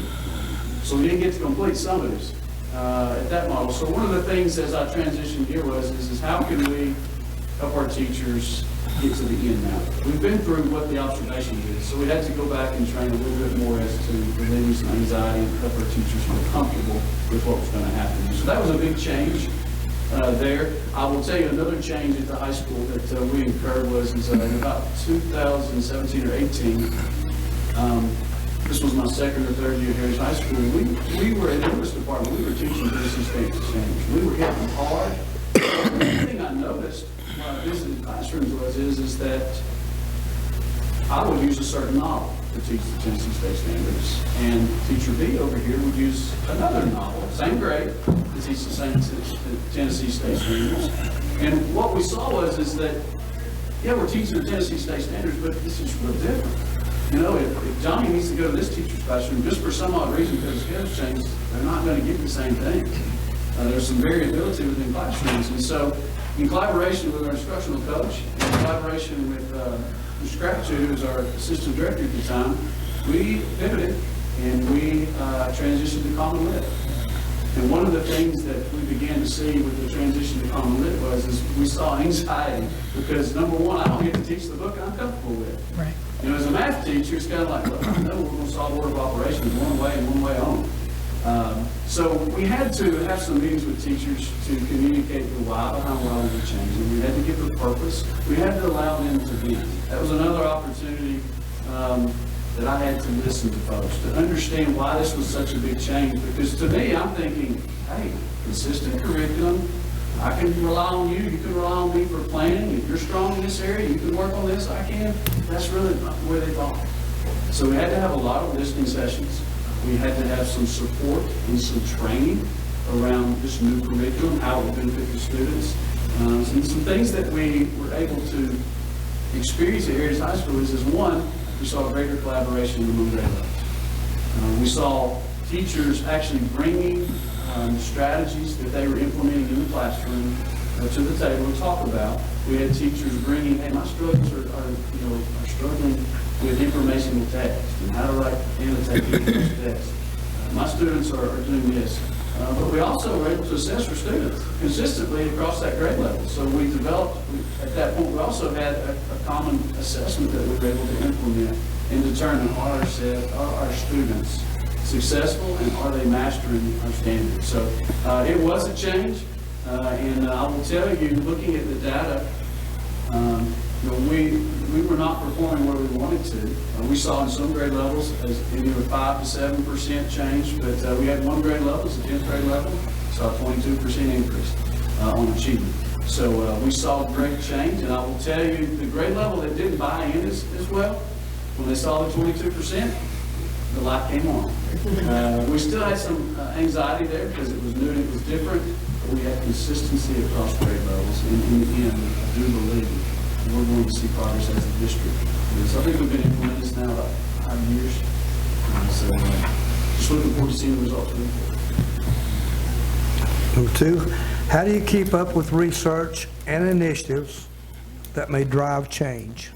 so we didn't get to complete summatives at that model. So one of the things as I transitioned here is how can we help our teachers get to the end now. We've been through what the observation is, so we had to go back and train a little bit more as to relieving some anxiety and help our teachers feel comfortable with what was going to happen. So that was a big change there. I will tell you another change at the high school that we incurred was in about 2017 or 18. This was my second or third year here at high school. We were in the English department. We were teaching Tennessee State Standards. We were hitting them hard. The thing I noticed when I visited classrooms is that I would use a certain novel to teach the Tennessee State Standards, and Teacher B over here would use another novel, same grade, to teach the same Tennessee State Standards. And what we saw is that, yeah, we're teaching the Tennessee State Standards, but it's just real different. You know, if Johnny needs to go to this teacher's classroom, just for some odd reason, because his schedule changed, they're not going to get the same thing. There's some variability within classrooms, and so in collaboration with our instructional coach, in collaboration with Mr. Crabtree, who was our assistant director at the time, we pivoted and we transitioned to Common Lit. And one of the things that we began to see with the transition to Common Lit is we saw anxiety because, number one, I don't get to teach the book I'm comfortable with. Right. You know, as a math teacher, it's kind of like, well, I know we're going to solve order of operations one way and one way only. So we had to have some meetings with teachers to communicate the why behind why we were changing. We had to give the purpose. We had to allow them to vent. That was another opportunity that I had to listen to folks, to understand why this was such a big change. Because to me, I'm thinking, hey, consistent curriculum, I can rely on you, you can rely on me for planning. If you're strong in this area, you can work on this, I can. That's really not where they thought. So we had to have a lot of listening sessions. We had to have some support and some training around this new curriculum, how it would benefit the students. And some things that we were able to experience at Heritage High School is one, we saw greater collaboration among grade levels. We saw teachers actually bringing strategies that they were implementing in the classroom to the table to talk about. We had teachers bringing, hey, my students are struggling with informational text and how to write annotate those texts. My students are doing this. But we also were able to assess our students consistently across that grade level. So we developed, at that point, we also had a common assessment that we were able to implement and determine are our students successful and are they mastering our standards. So it was a change, and I will tell you, looking at the data, we were not performing where we wanted to. We saw in some grade levels as anywhere 5 to 7% change, but we had one grade level, the 10th grade level, saw a 22% increase on achievement. So we saw great change, and I will tell you, the grade level that didn't buy in as well, when they saw the 22%, the light came on. We still had some anxiety there because it was new and it was different, but we had consistency across grade levels, and in the end, I do believe we're going to see progress as a district. So I think we've been implementing this now about 5 years. So just looking forward to seeing the results moving forward. Number two, how do you keep up with research and initiatives that may drive change?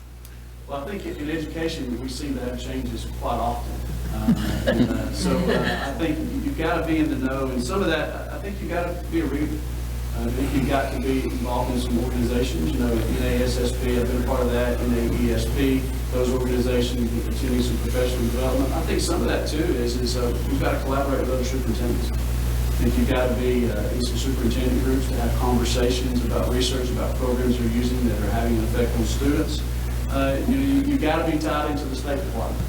Well, I think in education, we seem to have changes quite often. I think you've got to be in the know, and some of that, I think you've got to be a reader. I think you've got to be involved in some organizations, NASSP, I've been a part of that, NAESP, those organizations that continue some professional development. I think some of that too is we've got to collaborate with other superintendents. I think you've got to be in some superintendent groups to have conversations about research, about programs they're using that are having an effect on students. You've got to be tied into the State Department.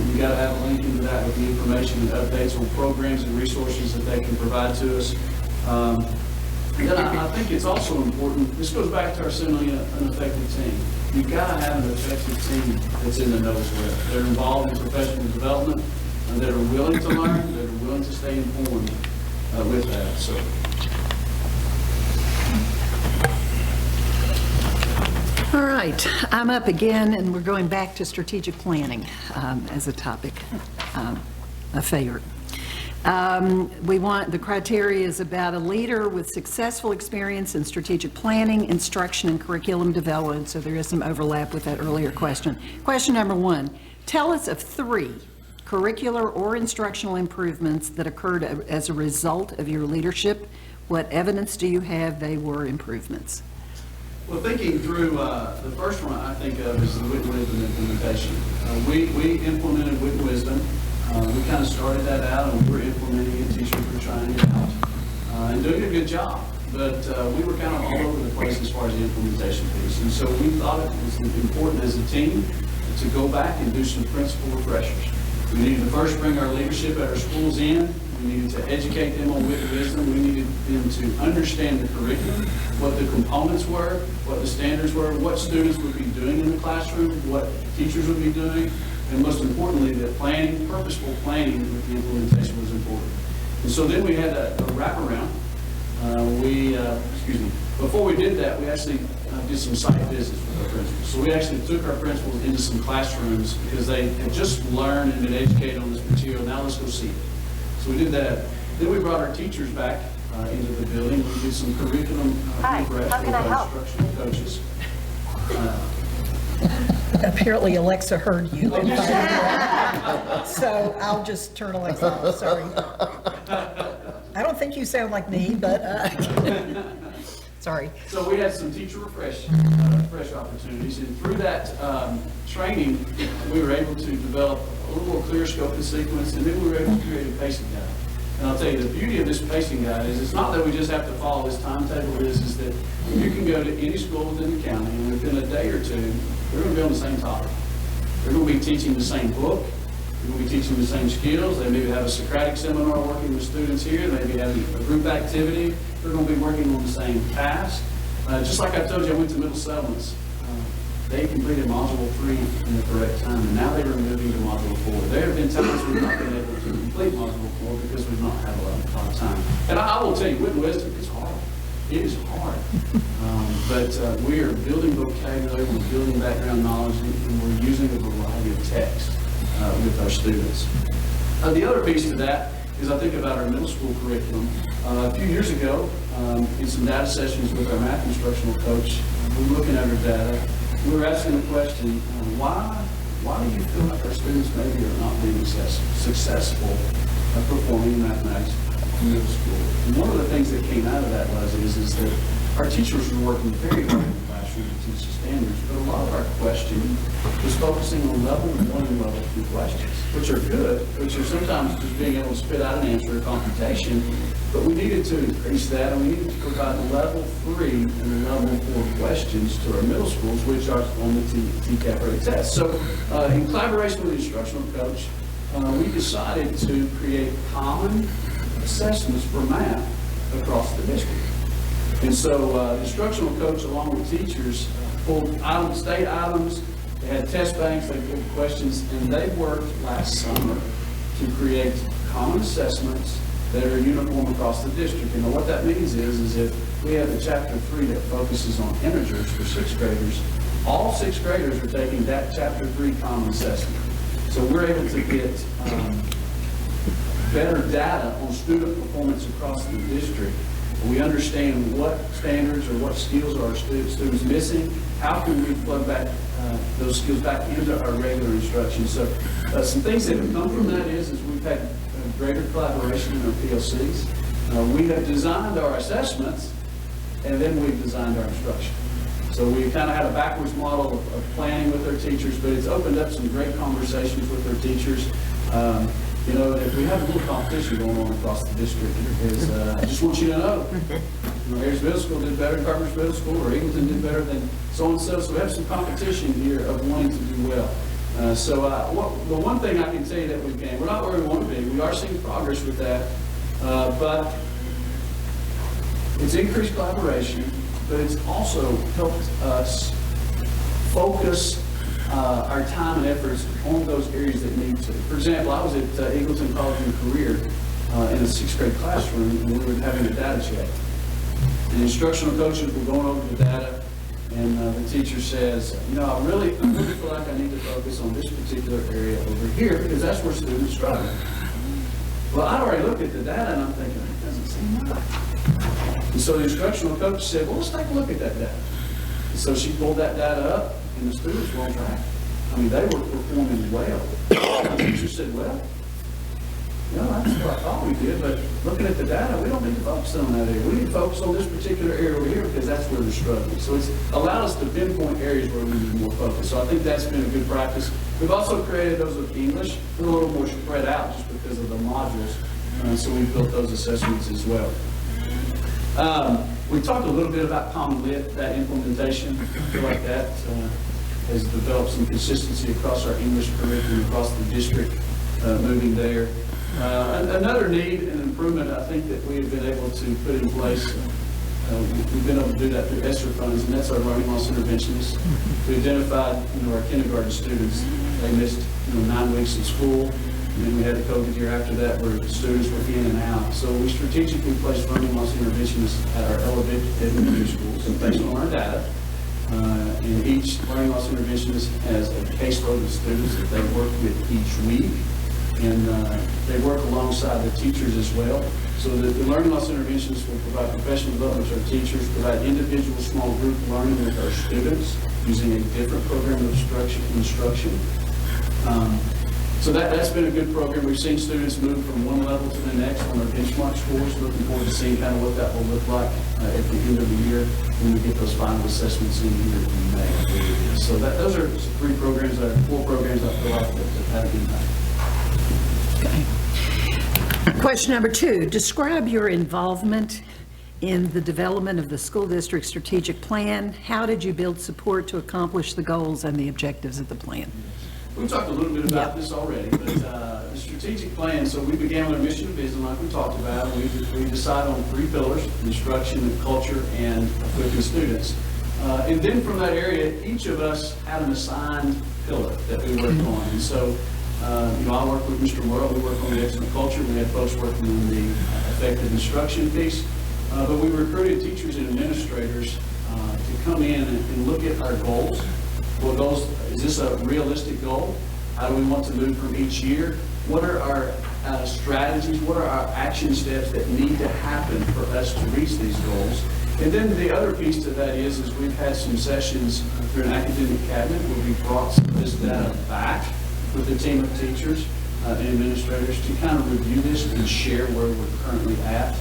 You've got to have a link into that with the information and updates on programs and resources that they can provide to us. And then I think it's also important, this goes back to our assembling an effective team. You've got to have an effective team that's in the know as well. They're involved in professional development, and that are willing to learn, that are willing to stay informed with that. So. All right, I'm up again, and we're going back to strategic planning as a topic, a favorite. The criteria is about a leader with successful experience in strategic planning, instruction, and curriculum development, so there is some overlap with that earlier question. Question number 1, tell us of 3 curricular or instructional improvements that occurred as a result of your leadership. What evidence do you have they were improvements? Well, thinking through, the first one I think of is the Wit Wisdom implementation. We implemented Wit Wisdom. We kind of started that out, and we were implementing it, teachers were trying it out, and doing a good job. But we were kind of all over the place as far as the implementation piece. And so we thought it was important as a team to go back and do some principal refreshers. We needed to first bring our leadership at our schools in. We needed to educate them on Wit Wisdom. We needed them to understand the curriculum, what the components were, what the standards were, what students would be doing in the classroom, what teachers would be doing, and most importantly, that planning, purposeful planning with the implementation was important. And so then we had a wraparound. Before we did that, we actually did some site visits with our principals. So we actually took our principals into some classrooms because they had just learned and been educated on this material. Now let's go see it. So we did that. Then we brought our teachers back into the building. We did some curriculum refresh with our instructional coaches. Apparently Alexa heard you. So I'll just turn Alexa off, sorry. I don't think you sound like me, but, sorry. So we had some teacher refresh opportunities, and through that training, we were able to develop a little more clear scope and sequence, and then we were able to create a pacing guide. And I'll tell you, the beauty of this pacing guide is it's not that we just have to follow this timetable, is that you can go to any school within the county, and within a day or two, they're going to be on the same topic. They're going to be teaching the same book. They're going to be teaching the same skills. They maybe have a Socratic seminar working with students here. They maybe have a group activity. They're going to be working on the same task. Just like I told you, I went to Middle Settlements. They completed Module 3 in the correct time, and now they were moving to Module 4. There have been times we've not been able to complete Module 4 because we've not had a lot of time. And I will tell you, Wit Wisdom is hard. It is hard. But we are building vocabulary, we're building background knowledge, and we're using a variety of texts with our students. The other piece to that is I think about our middle school curriculum. A few years ago, in some data sessions with our math instructional coach, we were looking at our data. We were asking the question, why do you feel like our students maybe are not being successful at performing mathematics in middle school? And one of the things that came out of that is that our teachers were working very hard in the classroom to teach the standards, but a lot of our questioning was focusing on level 1 and level 2 questions, which are good, which are sometimes just being able to spit out an answer or computation, but we needed to increase that, and we needed to provide level 3 and level 4 questions to our middle schools, which are on the TCAP rated test. So in collaboration with the instructional coach, we decided to create common assessments for math across the district. And so the instructional coach, along with teachers, pulled state items. They had test banks, they pulled questions, and they worked last summer to create common assessments that are uniform across the district. And what that means is if we have a chapter 3 that focuses on integers for 6th graders, all 6th graders are taking that chapter 3 common assessment. So we're able to get better data on student performance across the district. We understand what standards or what skills are our students missing. How can we plug back those skills back into our regular instruction? So some things that have come from that is we've had greater collaboration in our PLCs. We have designed our assessments, and then we've designed our instruction. So we kind of had a backwards model of planning with our teachers, but it's opened up some great conversations with our teachers. You know, if we have a little competition going on across the district, is I just want you to know, Harris Middle School did better than Carpenter's Middle School, or Eagleton did better than so and so. So we have some competition here of wanting to do well. The one thing I can tell you that we've gained, we're not where we want to be. We are seeing progress with that, but it's increased collaboration, but it's also helped us focus our time and efforts on those areas that need to. For example, I was at Eagleton College and Career in a 6th grade classroom, and we were having a data check. And the instructional coaches were going over the data, and the teacher says, you know, I really feel like I need to focus on this particular area over here because that's where students struggle. Well, I'd already looked at the data, and I'm thinking, it doesn't seem right. And so the instructional coach said, well, let's take a look at that data. And so she pulled that data up, and the students were on track. I mean, they were performing well. The teacher said, well, that's what I thought we did, but looking at the data, we don't need to focus on that area. We need to focus on this particular area over here because that's where they're struggling. So it's allowed us to pinpoint areas where we need more focus. So I think that's been a good practice. We've also created those with English. They're a little more spread out just because of the modules. So we've built those assessments as well. We talked a little bit about Common Lit, that implementation. I feel like that has developed some consistency across our English curriculum, across the district, moving there. Another need and improvement I think that we have been able to put in place, we've been able to do that through ESSER funds, and that's our learning loss interventionists. We identified, our kindergarten students, they missed, 9 weeks of school. And then we had the COVID year after that where the students were in and out. So we strategically placed learning loss interventionists at our elementary schools and based on our data. And each learning loss interventionist has a caseload of students that they work with each week. And they work alongside the teachers as well. So that the learning loss interventionists will provide professional development to our teachers, provide individual small group learning with our students using a different program of instruction. So that's been a good program. We've seen students move from one level to the next on their benchmark scores. Looking forward to seeing kind of what that will look like at the end of the year when we get those final assessments in here in May. So those are 4 programs I feel like that have an impact. Okay. Question number 2, describe your involvement in the development of the school district strategic plan. How did you build support to accomplish the goals and the objectives of the plan? We talked a little bit about this already, but the strategic plan, so we began with our mission and vision like we talked about. We decided on 3 pillars: instruction, culture, and equipping students. And then from that area, each of us had an assigned pillar that we worked on. And so, I worked with Mr. Morrow, we worked on the excellent culture. We had folks working on the effective instruction piece. But we recruited teachers and administrators to come in and look at our goals. Well, goals, is this a realistic goal? How do we want to move from each year? What are our strategies? What are our action steps that need to happen for us to reach these goals? And then the other piece to that is we've had some sessions through an academic cabinet where we brought some of this data back with a team of teachers and administrators to kind of review this and share where we're currently at.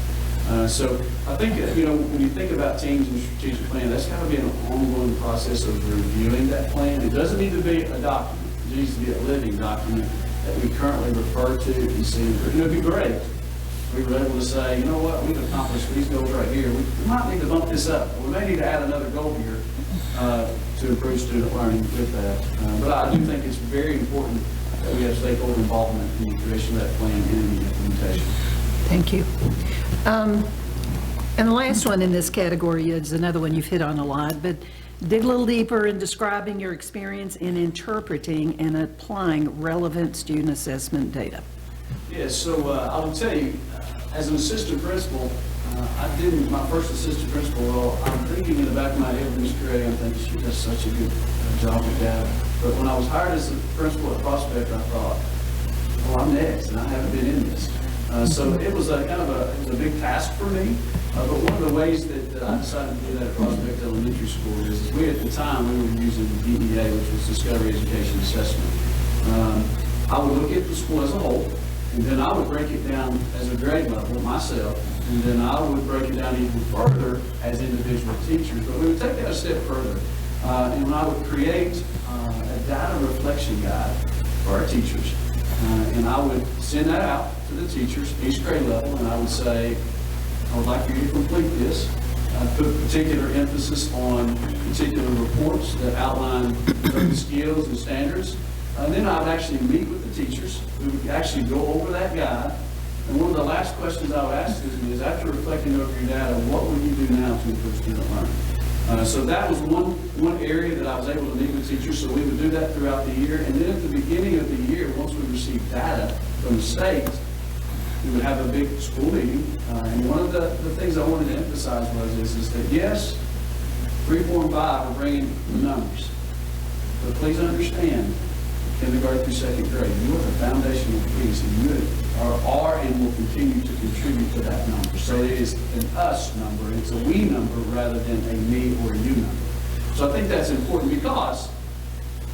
So I think, when you think about teams and strategic plan, that's got to be an ongoing process of reviewing that plan. It doesn't need to be a document. It needs to be a living document that we currently refer to and see. It'd be great if we were able to say, you know what, we've accomplished these goals right here. We might need to bump this up. We may need to add another goal here to improve student learning with that. But I do think it's very important that we have stakeholder involvement in the creation of that plan and in the implementation. Thank you. And the last one in this category is another one you've hit on a lot, but dig a little deeper in describing your experience in interpreting and applying relevant student assessment data. Yes, so I will tell you, as an assistant principal, I did my first assistant principal role. I'm thinking in the back of my head, Ms. Craig, I'm thinking she does such a good job with that. But when I was hired as a principal at Prospect, I thought, well, I'm next, and I haven't been in this. So it was a big task for me. But one of the ways that I decided to do that at Prospect Elementary School is we at the time we were using DEA, which was Discovery Education Assessment. I would look at the school as a whole, and then I would break it down as a grade level myself, and then I would break it down even further as individual teachers. But we would take that a step further, and I would create a data reflection guide for our teachers, and I would send that out to the teachers, each grade level, and I would say, I would like for you to complete this. I put particular emphasis on particular reports that outline certain skills and standards. And then I would actually meet with the teachers. We would actually go over that guide. And one of the last questions I would ask is after reflecting over your data, what would you do now to improve student learning? So that was one area that I was able to meet with teachers. So we would do that throughout the year. And then at the beginning of the year, once we received data from the state, we would have a big school meeting. And one of the things I wanted to emphasize is that yes, 3, 4, and 5 are bringing the numbers. But please understand, kindergarten through 2nd grade, you are the foundational piece, and you are and will continue to contribute to that number. So it is an us number, it's a we number rather than a me or a you number. So I think that's important because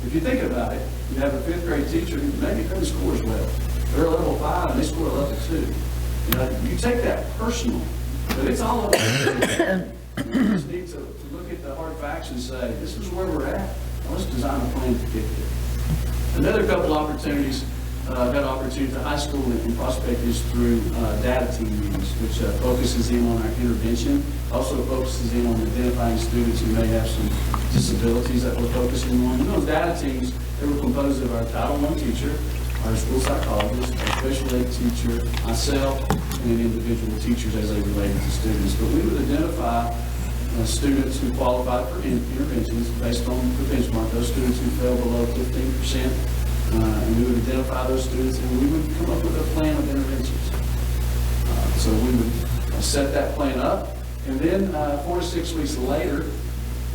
if you think about it, you have a 5th grade teacher who maybe couldn't score as well. they're a level 5 and they score a level 2. You know, you take that personal, but it's all about you just need to look at the hard facts and say, this is where we're at. Now let's design a plan to get there. Another couple opportunities, I've had opportunity at high school and Prospect is through data team meetings, which focuses in on our intervention, also focuses in on identifying students who may have some disabilities that we're focusing on. And those data teams, they were composed of our Title I teacher, our school psychologist, our special ed teacher, myself, and individual teachers as they related to students. But we would identify students who qualified for interventions based on the benchmark, those students who fell below 15%, and we would identify those students and we would come up with a plan of interventions. So we would set that plan up, and then 4 to 6 weeks later,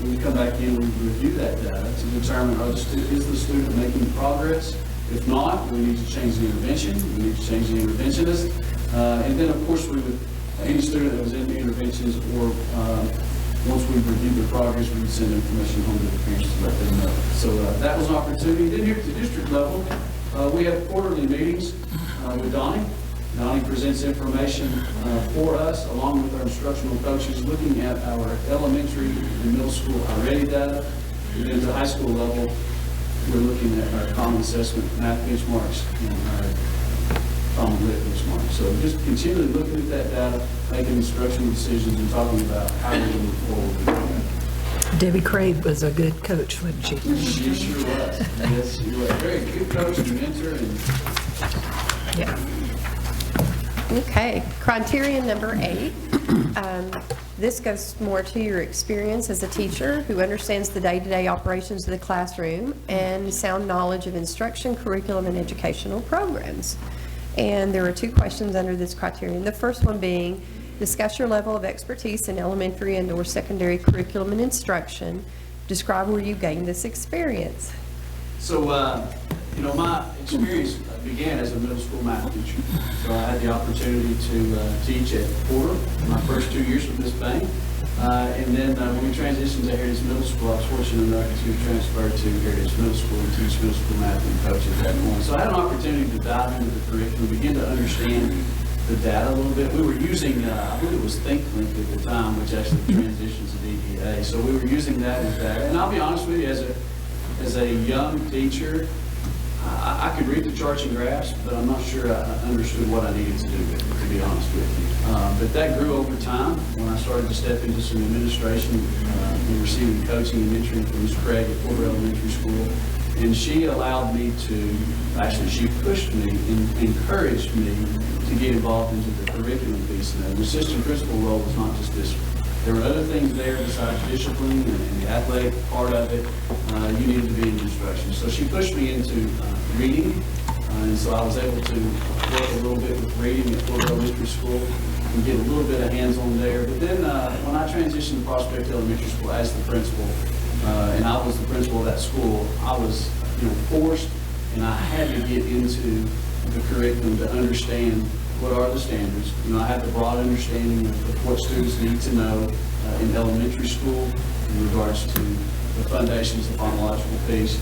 when we come back in, we review that data to determine is the student making progress. If not, we need to change the intervention, we need to change the interventionist, and then of course we would, any student that was in the interventions or once we reviewed their progress, we would send information home to the parents to let them know. So that was an opportunity. Then here at the district level, we have quarterly meetings with Donnie. Donnie presents information for us along with our instructional coaches looking at our elementary and middle school already data. And then at the high school level, we're looking at our common assessment math benchmarks and our common lit benchmarks. So just continually looking at that data, making instructional decisions and talking about how we're going to move forward. Debbie Crave was a good coach, wasn't she? She sure was. Yes, she was. Very good coach and mentor. And Yeah. Okay, criterion number 8. This goes more to your experience as a teacher who understands the day-to-day operations of the classroom and sound knowledge of instruction, curriculum, and educational programs. And there are 2 questions under this criterion. The first one being, discuss your level of expertise in elementary and/or secondary curriculum and instruction. Describe where you gained this experience. so, my experience began as a middle school math teacher. So I had the opportunity to teach at Porter my first 2 years with Miss Bain. And then when we transitioned to Heritage Middle School, I was fortunate enough to transfer to Heritage Middle School and teach middle school math and coach at that point. So I had an opportunity to dive into the curriculum, begin to understand the data a little bit. We were using, I believe it was ThinkLink at the time, which actually transitions to DDA. So we were using that as data. And I'll be honest with you, as a young teacher, I could read the charts and graphs, but I'm not sure I understood what I needed to do with it, to be honest with you. But that grew over time when I started to step into some administration and receiving coaching and mentoring from Ms. Craig at Porter Elementary School. And she allowed me to, actually she pushed me and encouraged me to get involved into the curriculum piece. And the assistant principal role was not just this. There were other things there besides discipline and the athletic part of it. You needed to be in instruction. So she pushed me into reading, and so I was able to work a little bit with reading at Porter Elementary School and get a little bit of hands-on there. But then when I transitioned to Prospect Elementary School as the principal, and I was the principal of that school, I was forced, and I had to get into the curriculum to understand what are the standards. I have the broad understanding of what students need to know in elementary school in regards to the foundations, the phonological piece,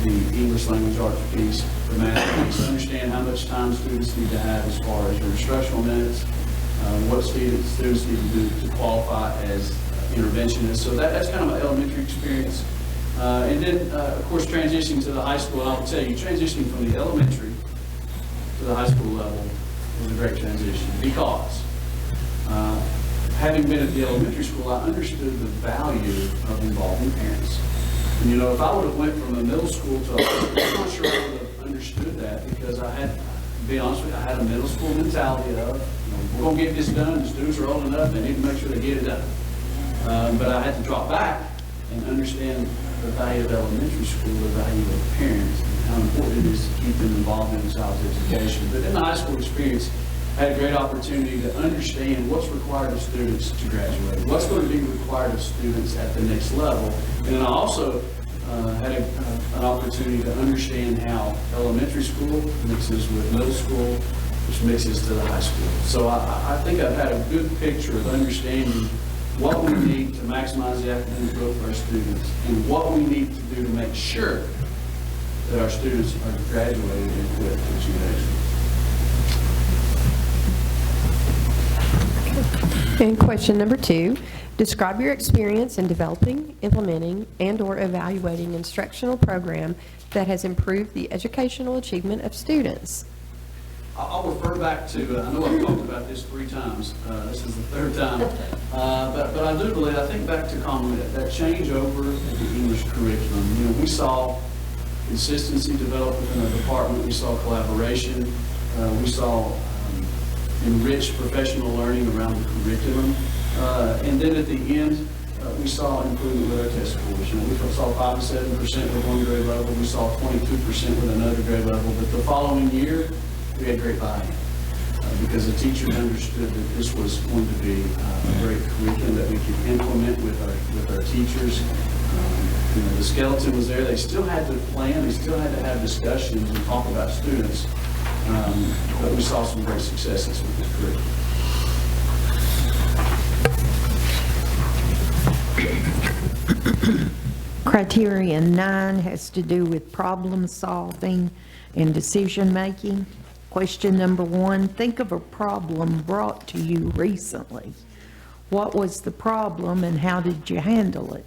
the English language arts piece, the math piece, understand how much time students need to have as far as their instructional minutes, what students need to do to qualify as interventionists. So that's kind of my elementary experience. And then, of course, transitioning to the high school, and I will tell you, transitioning from the elementary to the high school level was a great transition because having been at the elementary school, I understood the value of involving parents. And if I would have went from a middle school to a high school, I'm not sure I would have understood that because I had, to be honest with you, I had a middle school mentality of, we're going to get this done, the students are old enough, they need to make sure they get it done. But I had to drop back and understand the value of elementary school, the value of parents, and how important it is to keep them involved in a child's education. But in the high school experience, I had a great opportunity to understand what's required of students to graduate, what's going to be required of students at the next level. And then I also had an opportunity to understand how elementary school mixes with middle school, which mixes to the high school. So I think I've had a good picture of understanding what we need to maximize the academic growth of our students and what we need to do to make sure that our students are graduated and equipped for education. And question number 2, describe your experience in developing, implementing, and/or evaluating instructional program that has improved the educational achievement of students. I'll refer back to, I know I've talked about this 3 times, this is the 3rd time, but I do believe, I think back to commonly, that changeover in the English curriculum. You know, we saw consistency develop within the department, we saw collaboration, we saw enriched professional learning around the curriculum, and then at the end, we saw improvement with our test scores. You know, we saw 5 to 7% with one grade level, we saw 22% with another grade level, but the following year, we had great buy-in because the teachers understood that this was going to be a great curriculum that we could implement with our teachers. You know, the skeleton was there. They still had to plan. They still had to have discussions and talk about students. But we saw some great successes with this curriculum. Criterion 9 has to do with problem solving and decision making. Question number 1, think of a problem brought to you recently. What was the problem and how did you handle it?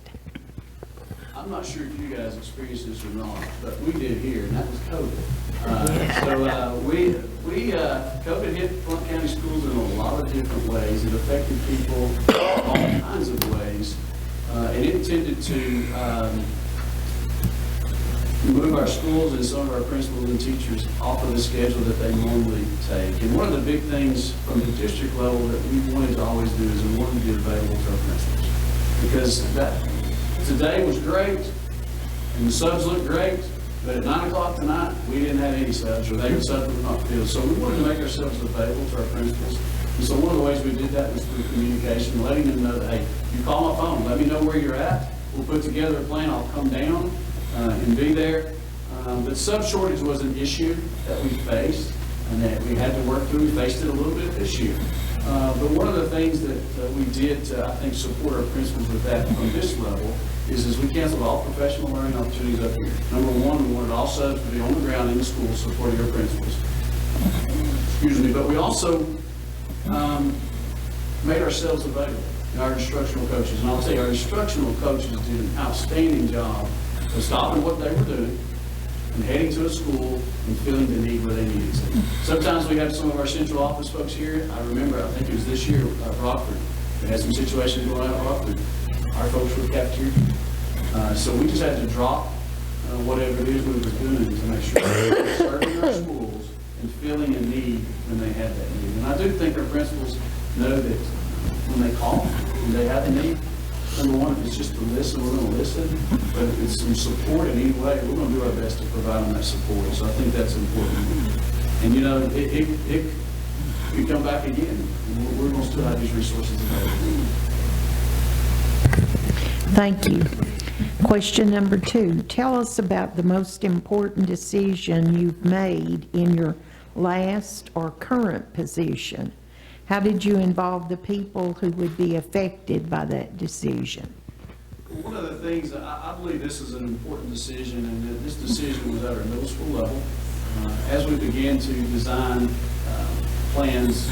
I'm not sure if you guys experienced this or not, but we did here, and that was COVID. COVID hit Flint County schools in a lot of different ways. It affected people all kinds of ways, and it tended to move our schools and some of our principals and teachers off of the schedule that they normally take. And one of the big things from the district level that we wanted to always do is we wanted to be available to our principals. Because today was great, and the subs looked great, but at 9 o'clock tonight, we didn't have any subs, or they were subs were not filled. So we wanted to make ourselves available to our principals. And so one of the ways we did that was through communication, letting them know that, hey, you call my phone, let me know where you're at. We'll put together a plan, I'll come down and be there. But sub shortage was an issue that we faced and that we had to work through. We faced it a little bit this year. But one of the things that we did to, I think, support our principals with that from this level is we canceled all professional learning opportunities up here. Number 1, we wanted all subs to be on the ground in the school supporting our principals. Excuse me, but we also made ourselves available, our instructional coaches. And I'll tell you, our instructional coaches did an outstanding job of stopping what they were doing and heading to a school and filling the need where they needed it. Sometimes we have some of our central office folks here. I remember, I think it was this year, Rockford. They had some situations going on at Rockford. Our folks were cafeteria. So we just had to drop whatever it is we were doing to make sure we were serving our schools and filling a need when they had that need. And I do think our principals know that when they call, when they have a need, number 1, if it's just to listen, we're going to listen. But if it's some support in any way, we're going to do our best to provide them that support. So I think that's important. And you know, it could come back again. And we're going to still have these resources available. Thank you. Question number 2, tell us about the most important decision you've made in your last or current position. How did you involve the people who would be affected by that decision? One of the things, I believe this is an important decision, and that this decision was at our middle school level. As we began to design plans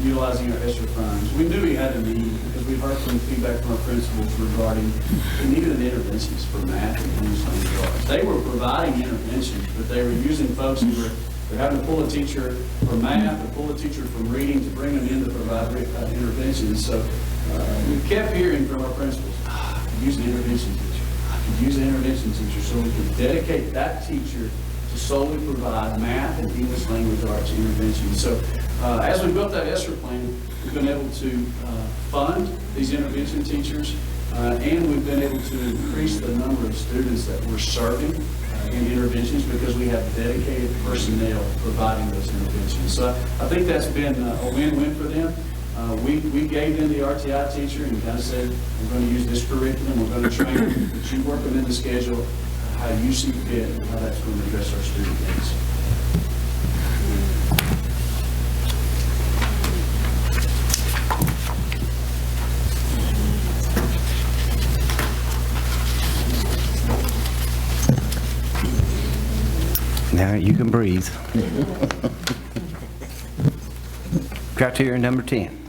utilizing our ESSER funds, we knew we had a need because we heard from feedback from our principals regarding the need of interventions for math and English language arts. They were providing interventions, but they were using folks who were having to pull a teacher from math or pull a teacher from reading to bring them in to provide interventions. So we kept hearing from our principals, I could use an intervention teacher. I could use an intervention teacher, so we could dedicate that teacher to solely provide math and English language arts interventions. So as we built that ESSER plan, we've been able to fund these intervention teachers, and we've been able to increase the number of students that we're serving in interventions because we have dedicated personnel providing those interventions. So I think that's been a win-win for them. We gave them the RTI teacher and kind of said, we're going to use this curriculum, we're going to train them, but you work within the schedule, how you see fit, and how that's going to address our student needs. Now you can breathe. Criteria number 10.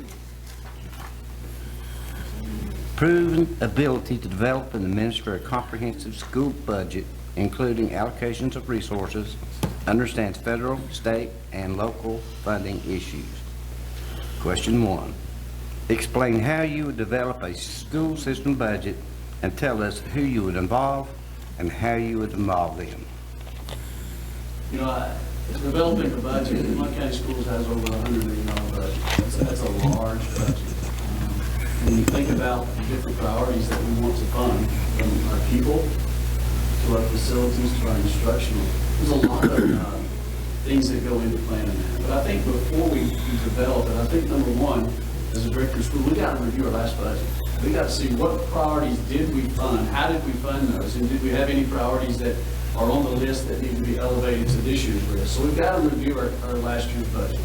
proven ability to develop and administer a comprehensive school budget, including allocations of resources, understands federal, state, and local funding issues. Question 1. Explain how you would develop a school system budget and tell us who you would involve and how you would involve them. You know, developing a budget, Monroe County Schools has over $100 million budget. That's a large budget. When you think about the different priorities that we want to fund, from our people to our facilities to our instructional, there's a lot of things that go into planning that. But I think before we develop it, I think number one, as a director of school, we got to review our last budget. We got to see what priorities did we fund, how did we fund those, and did we have any priorities that are on the list that need to be elevated to this year's list. So we've got to review our last year's budget.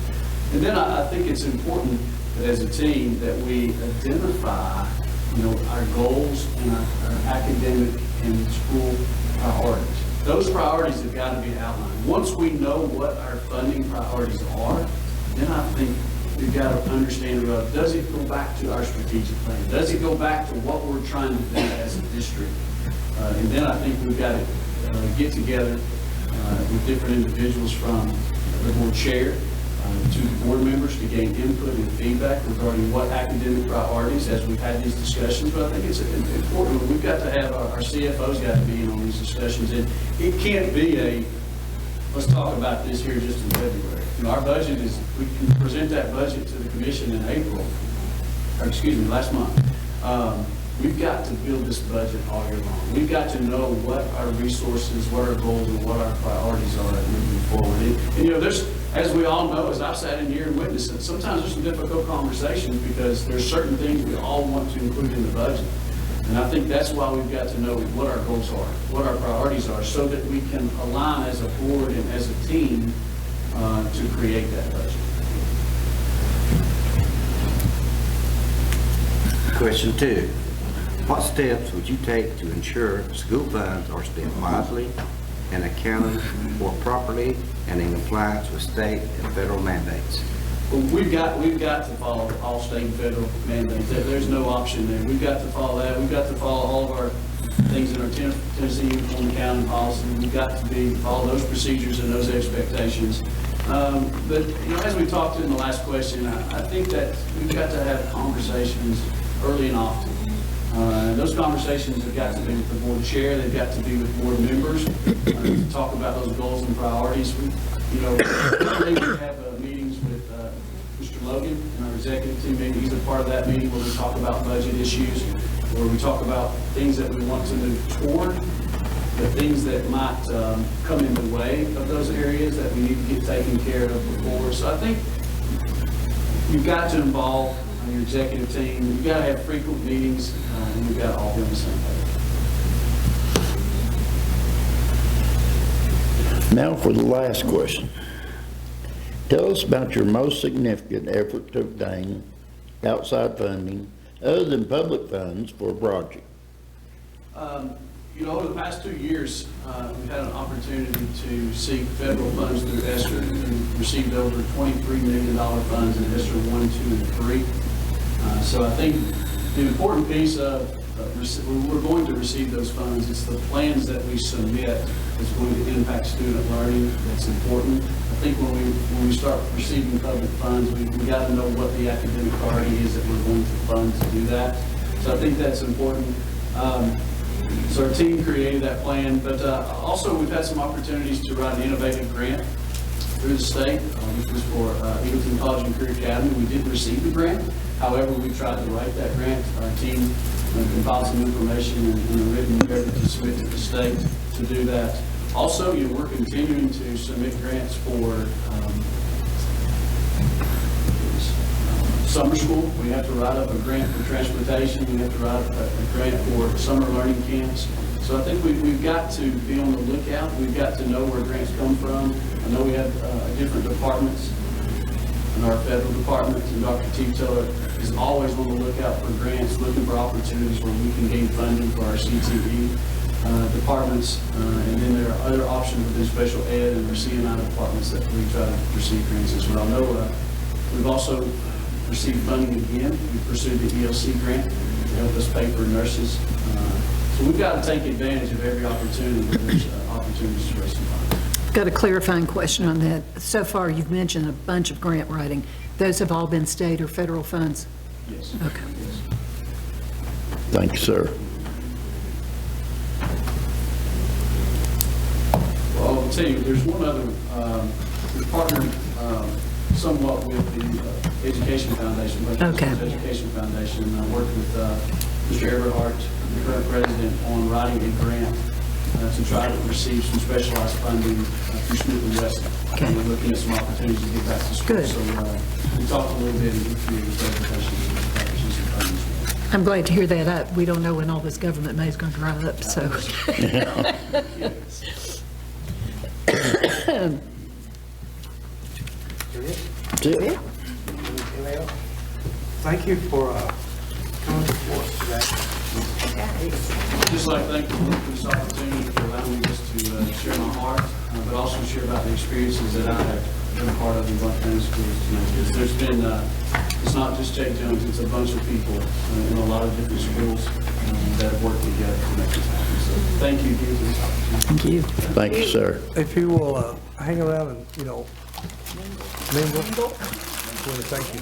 And then I think it's important that as a team that we identify, you know, our goals and our academic and school priorities. Those priorities have got to be outlined. Once we know what our funding priorities are, then I think we've got to understand about, does it go back to our strategic plan? Does it go back to what we're trying to do as a district? And then I think we've got to get together with different individuals from the board chair to the board members to gain input and feedback regarding what academic priorities as we've had these discussions. But I think it's important. We've got to have our CFO's got to be in on these discussions. And it can't be a, let's talk about this here just in February. You know, our budget is, we can present that budget to the commission in April, or excuse me, last month. We've got to build this budget all year long. We've got to know what our resources, what our goals, and what our priorities are moving forward. And you know, there's, as we all know, as I've sat in here and witnessed it, sometimes there's some difficult conversations because there's certain things we all want to include in the budget. And I think that's why we've got to know what our goals are, what our priorities are, so that we can align as a board and as a team to create that budget. Question 2. What steps would you take to ensure school funds are spent wisely and accounted for properly and in compliance with state and federal mandates? Well, we've got to follow all state and federal mandates. There's no option there. We've got to follow that. We've got to follow all of our things in our Tennessee Uniform Accounting Policy. We've got to follow those procedures and those expectations. But you know, as we talked in the last question, I think that we've got to have conversations early and often. Those conversations have got to be with the board chair. They've got to be with board members to talk about those goals and priorities. We have meetings with Mr. Logan in our executive team meeting. He's a part of that meeting where we talk about budget issues, where we talk about things that we want to move toward, but things that might come in the way of those areas that we need to get taken care of before. So I think you've got to involve your executive team. You've got to have frequent meetings, and we've got to all be on the same page. Now for the last question. Tell us about your most significant effort to obtain outside funding other than public funds for a project. You know, over the past 2 years, we've had an opportunity to seek federal funds through ESSER. We've received over $23 million funds in ESSER 1, 2, and 3. So I think the important piece of we're going to receive those funds. It's the plans that we submit that's going to impact student learning that's important. I think when we start receiving public funds, we got to know what the academic priority is that we're going to fund to do that. So I think that's important. So our team created that plan, but also we've had some opportunities to write an innovative grant through the state, which was for Eagleton College and Career Academy. We didn't receive the grant. However, we tried to write that grant. Our team compiled some information and a written effort to submit to the state to do that. Also, you know, we're continuing to submit grants for summer school. We have to write up a grant for transportation. We have to write up a grant for summer learning camps. So I think we've got to be on the lookout. We've got to know where grants come from. I know we have different departments in our federal department, and Dr. T. Tiller is always on the lookout for grants, looking for opportunities where we can gain funding for our CTE departments. And then there are other options within special ed and our CNI departments that we try to receive grants as well. I know we've also received funding again. We pursued the ELC grant help us pay for nurses. So we've got to take advantage of every opportunity where there's opportunities to raise some funds. Got a clarifying question on that. So far, you've mentioned a bunch of grant writing. Those have all been state or federal funds? Yes. Okay. Yes. Thank you, sir. Well, I'll tell you, there's one other, we partnered somewhat with the Education Foundation, West Okay. Virginia Education Foundation, and I worked with Mr. Everhart, the current president, on writing a grant to try to receive some specialized funding through Smith and Wesson. Okay. And we're looking at some opportunities to get back to school. Good. So we talked a little bit and we created presentations and some funding. I'm glad to hear that. We don't know when all this government money is going to dry up, so. That's it. Thank you for coming before us today. Just like to thank the board for this opportunity, for allowing me just to share my heart, but also share about the experiences that I have been a part of in Blount County Schools tonight. There's been, it's not just Jake Jones, it's a bunch of people in a lot of different schools that have worked together to make this happen. So thank you again for this opportunity. Thank you. Thank you, sir. If you will hang around and, mingle, we want to thank you.